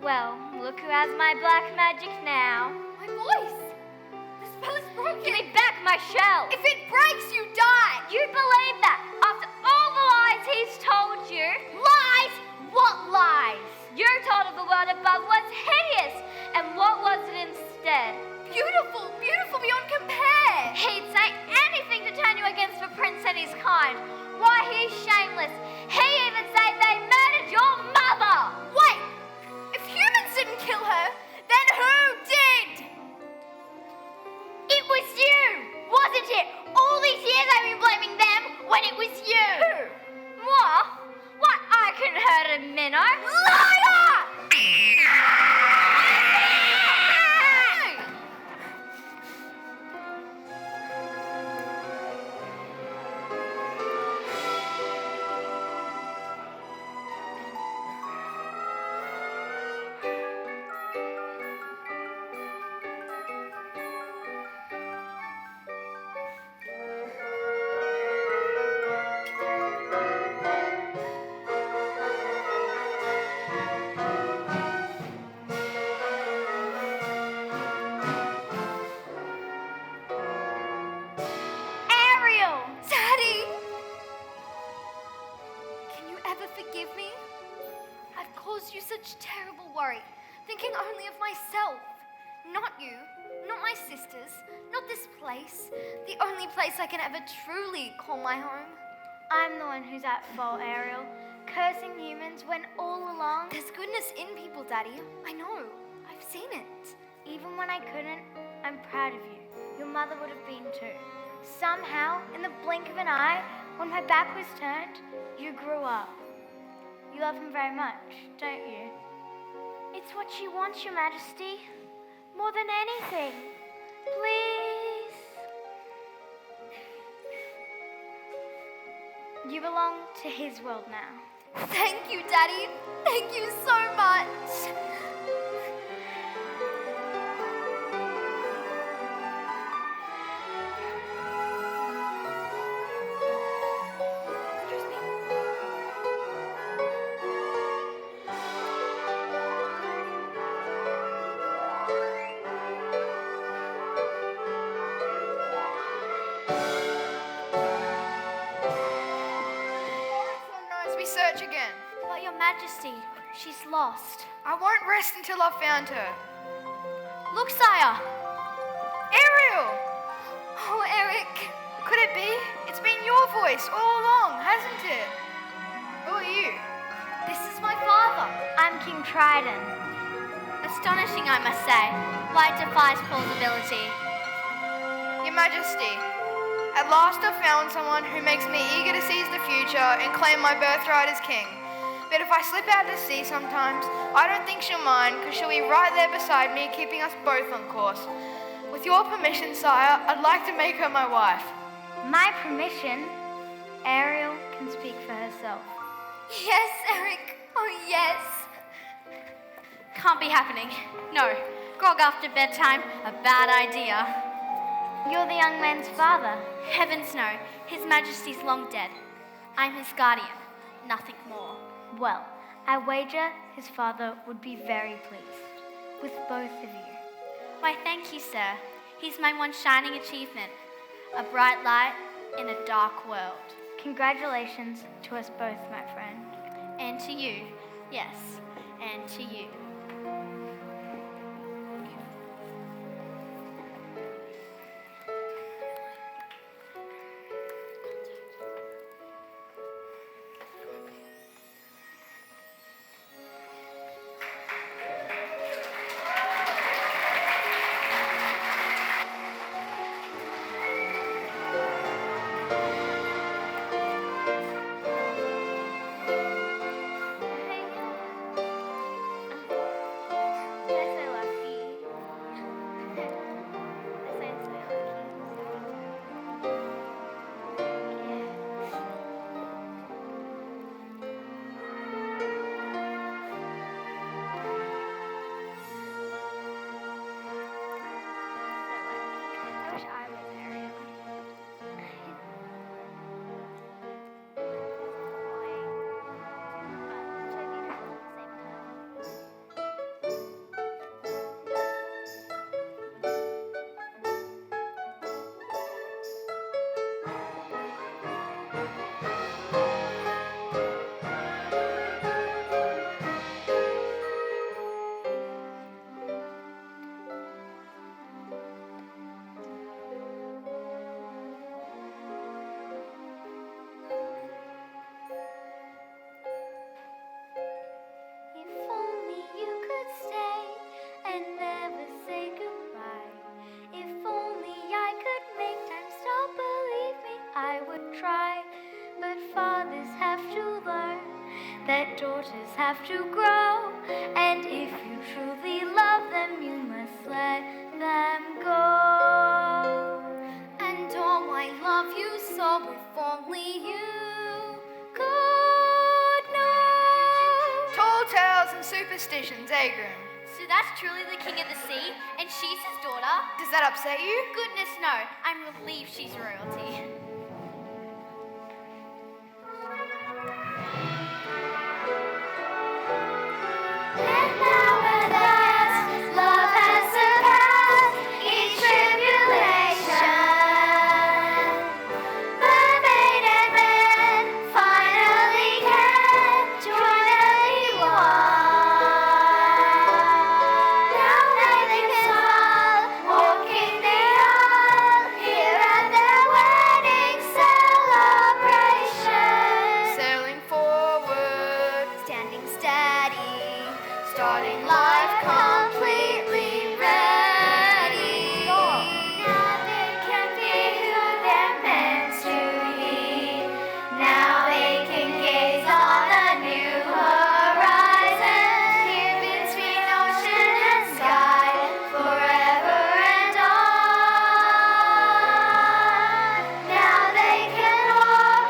Well, look who has my black magic now. My voice! The spell is broken. Give me back my shell. If it breaks, you die! You believe that after all the lies he's told you? Lies? What lies? You're told of the world above was hideous, and what was it instead? Beautiful, beautiful beyond compare! He'd say anything to turn you against the prince and his kind. Why, he's shameless. He even said they murdered your mother. Wait! If humans didn't kill her, then who did? It was you, wasn't it? All these years I've been blaming them when it was you. Who? What? What? I couldn't hurt a minnow. Liar! Forgive me. I've caused you such terrible worry, thinking only of myself. Not you, not my sisters, not this place, the only place I can ever truly call my home. I'm the one who's at fault, Ariel. Cursing humans when all along, There's goodness in people, Daddy. I know. I've seen it. even when I couldn't, I'm proud of you. Your mother would have been too. Somehow, in the blink of an eye, when my back was turned, you grew up. You love him very much, don't you? It's what she wants, Your Majesty. More than anything. Please. You belong to his world now. Thank you, Daddy. Thank you so much. Search again. But Your Majesty, she's lost. I won't rest until I've found her. Look, Sire. Ariel! Oh, Eric. Could it be? It's been your voice all along, hasn't it? Who are you? This is my father. King Triton. Astonishing, I must say. Light defies plausibility. Your Majesty, at last I've found someone who makes me eager to seize the future and claim my birthright as king. But if I slip out to sea sometimes, I don't think she'll mind, because she'll be right there beside me, keeping us both on course. With your permission, sire, I'd like to make her my wife. My permission? Ariel can speak for herself. Yes, Eric. Oh, yes. Can't be happening. No. Grog after bedtime, a bad idea. You're the young man's father. Heavens no. His Majesty's long dead. I'm his guardian. Nothing more. Well, I wager his father would be very pleased with both of you. Why, thank you, sir. He's my one shining achievement. A bright light in a dark world. Congratulations to us both, my friend. And to you. Yes, and to you. If only you could stay and never say goodbye. If only I could make time stop, believe me, I would try. But fathers have to learn that daughters have to grow. And if you truly love them, you must let them go. And oh, I love you so, if only you could know. Tall tales and superstitions, eh, groom? So that's truly the king of the sea, and she's his daughter? Does that upset you? Goodness no, I'm relieved she's royalty. And now at last, love has surpassed each tribulation. Mermaid and man finally can join everyone. Now they can smile, walking the aisle here at their wedding celebration. Sailing forward, Standing steady, starting life completely ready. Now they can be who they're meant to be. Now they can gaze on a new horizon, here between ocean and sky, forever and on. Now they can walk,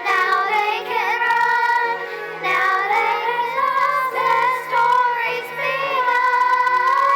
now they can run, now they can tell their stories begun.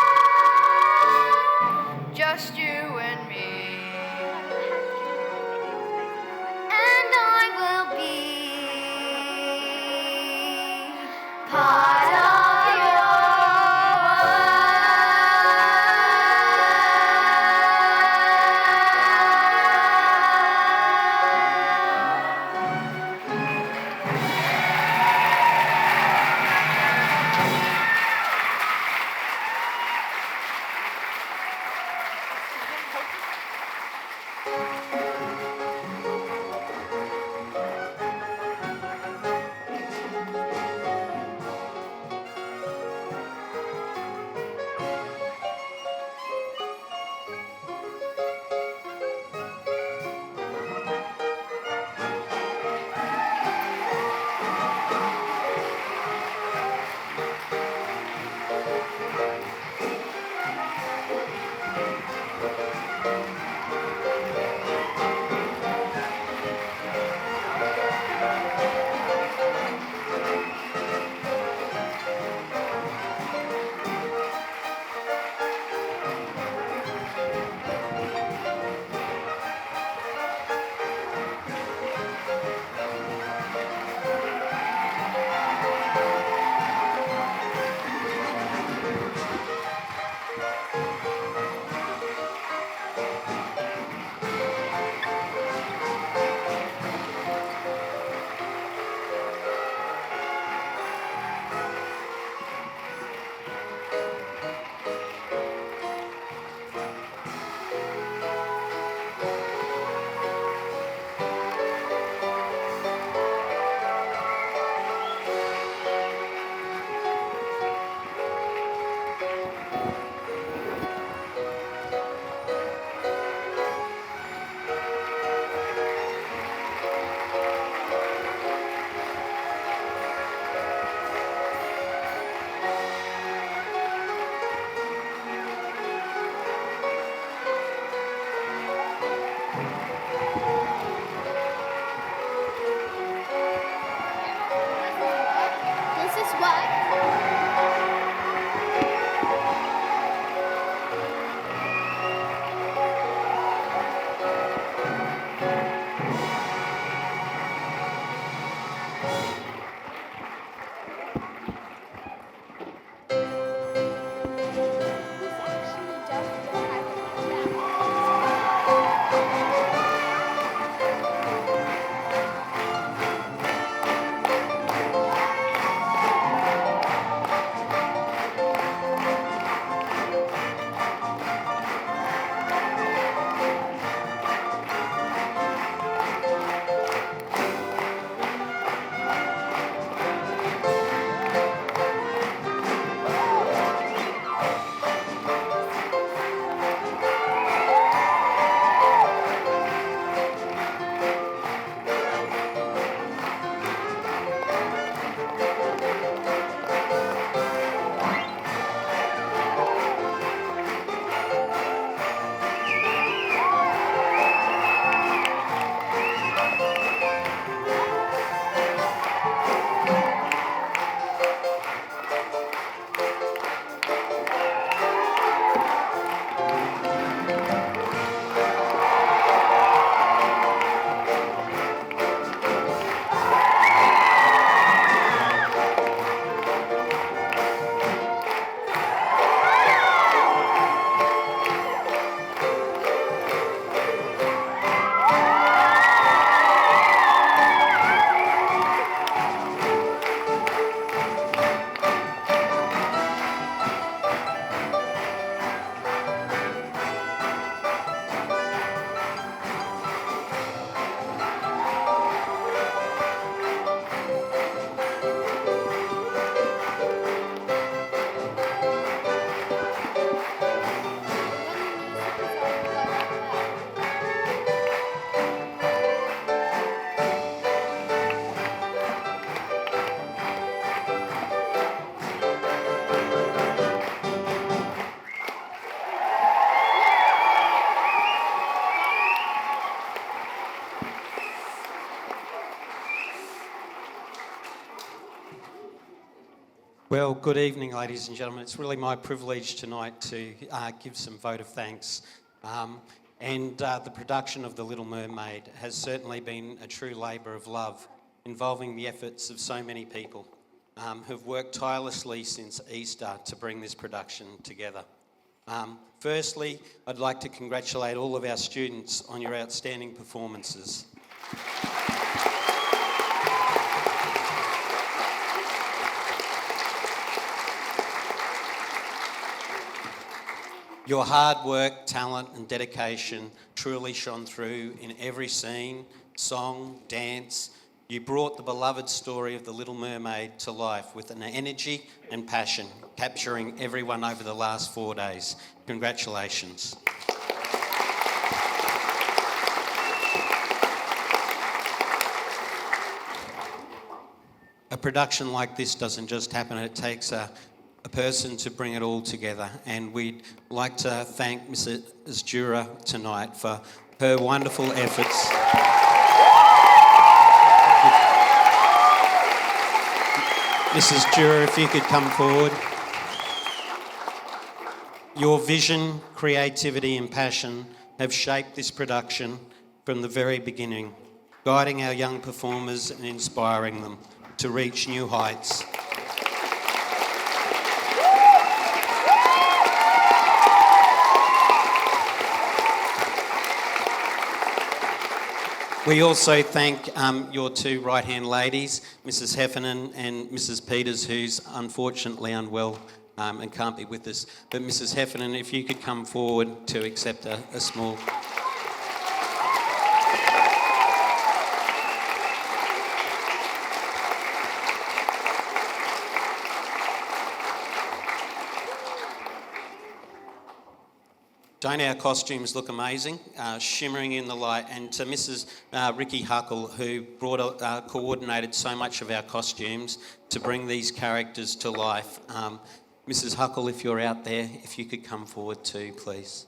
Well, good evening, ladies and gentlemen. It's really my privilege tonight to give some vote of thanks. The production of The Little Mermaid has certainly been a true labour of love, involving the efforts of so many people who've worked tirelessly since Easter to bring this production together. Firstly, I'd like to congratulate all of our students on your outstanding performances. Your hard work, talent and dedication truly shone through in every scene, song, dance. You brought the beloved story of The Little Mermaid to life with an energy and passion, capturing everyone over the last 4 days. Congratulations. A production like this doesn't just happen, it takes a person to bring it all together, and we'd like to thank Mrs. Dura tonight for her wonderful efforts. Mrs. Dura, if you could come forward. Your vision, creativity and passion have shaped this production from the very beginning, guiding our young performers and inspiring them to reach new heights. We also thank your two right-hand ladies, Mrs. Heffernan and Mrs. Peters, who's unfortunately unwell and can't be with us. But Mrs. Heffernan, if you could come forward to accept a small... Don't our costumes look amazing, shimmering in the light? And to Mrs. Ricky Huckle, who coordinated so much of our costumes to bring these characters to life. Mrs. Huckle, if you're out there, if you could come forward too, please.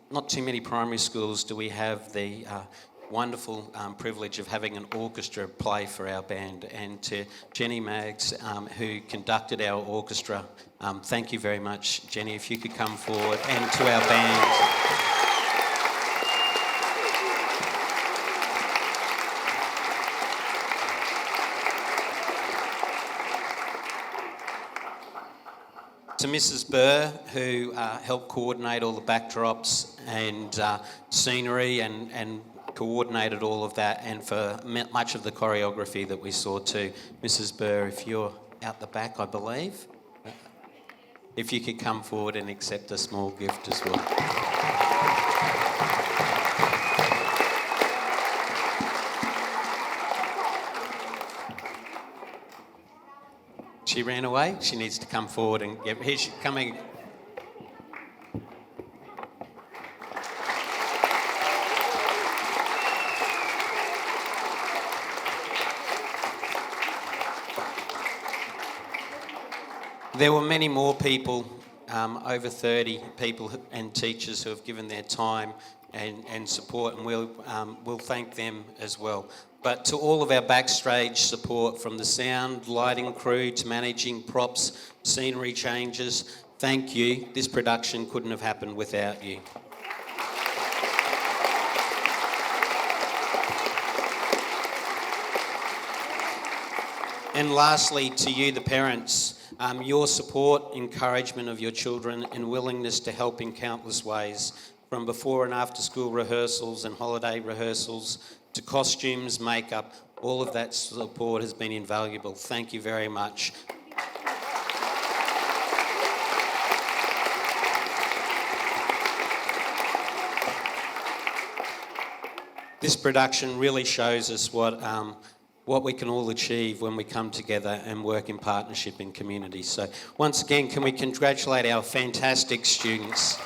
Not too many primary schools do we have the wonderful privilege of having an orchestra play for our band. And to Jenny Maggs, who conducted our orchestra, thank you very much, Jenny, if you could come forward, and to our band. To Mrs. Burr, who helped coordinate all the backdrops and scenery and coordinated all of that, and for much of the choreography that we saw too. Mrs. Burr, if you're out the back, I believe, if you could come forward and accept a small gift as well. She ran away. She needs to come forward and get... Here she's coming. There were many more people, over 30 people and teachers who have given their time and support, and we'll thank them as well. But to all of our backstage support, from the sound, lighting crew to managing props, scenery changes, thank you. This production couldn't have happened without you. And lastly, to you, the parents, your support, encouragement of your children and willingness to help in countless ways, from before and after school rehearsals and holiday rehearsals to costumes, makeup, all of that support has been invaluable. Thank you very much. This production really shows us what we can all achieve when we come together and work in partnership in community. So once again, can we congratulate our fantastic students?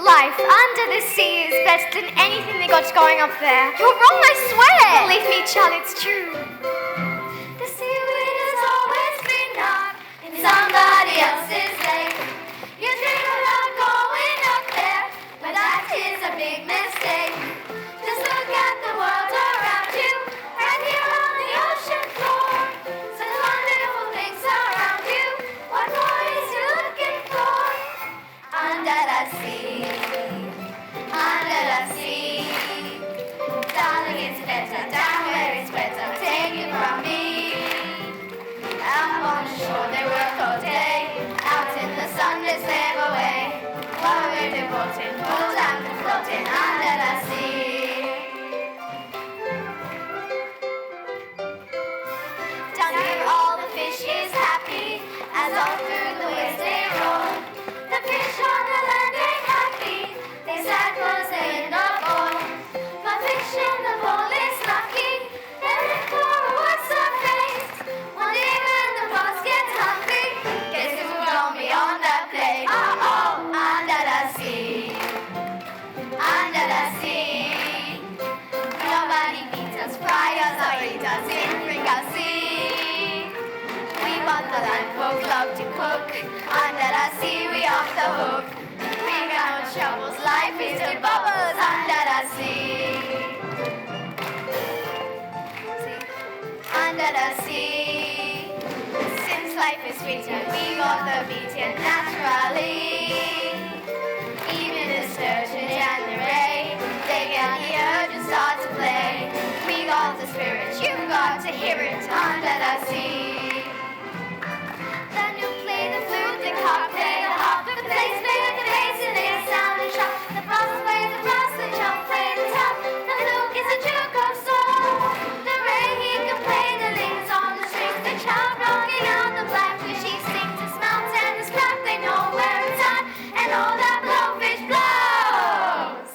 Life under under the sea is better than anything they got going up there. You're wrong, I swear. Believe me, Charlie, it's true. The seaweed has always been up in somebody else's lake. You dream about going up there, but that is a big mistake. Just look at the world around you, right here on the ocean floor. Such wonderful things around you. What more is you looking for? Under the sea, under the sea. Darling, it's better down where it's better. Take it from me. Up on the shore they work all day. Out in the sun they slave away. While we're devoted, full time to floating under the sea. Down here all the fish is happy as all through the waves they roll. The fish on the land ain't happy. They sad 'cause they in the bowl. But fish in the bowl is lucky. They're in for a worse of fate. One day when the boss gets hungry, guess who's gone beyond the plate? Oh, under the sea, under the sea. Nobody beats us, fry us, or eat us in fricassee. We want the land folk love to cook. Under the sea, we off the hook. We got no troubles, life is the bubbles under the sea. Under the sea. Since life is sweeter, we got the beaten naturally. Even the sturgeon and the ray, they get the urge and start to play. We got the spirit, you've got to hear it under the sea. Then you play the flute, the harp, play the harp, the bass, play the bass, and they sound and shout. The brass play the brass, the chop play the top. The fluke is a juke of soul. The ray he can play the links on the strings. The child rocking out the blackfish he sings. The smelt and the scrap, they know where it's at, and all that blowfish blows.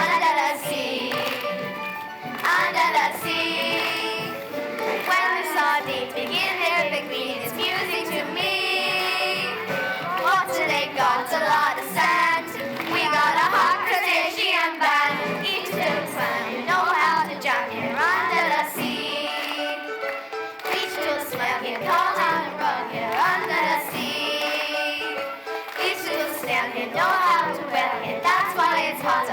Under the sea, under the sea. When the sardines begin their big meal, it's music to me. Water they got a lot of sand. We got a hot crustacean band. Each little swam, you know how to jump here under the sea. Each little swam, you know how to run here under the sea. Each little snail, you know how to whale here. That's why it's hot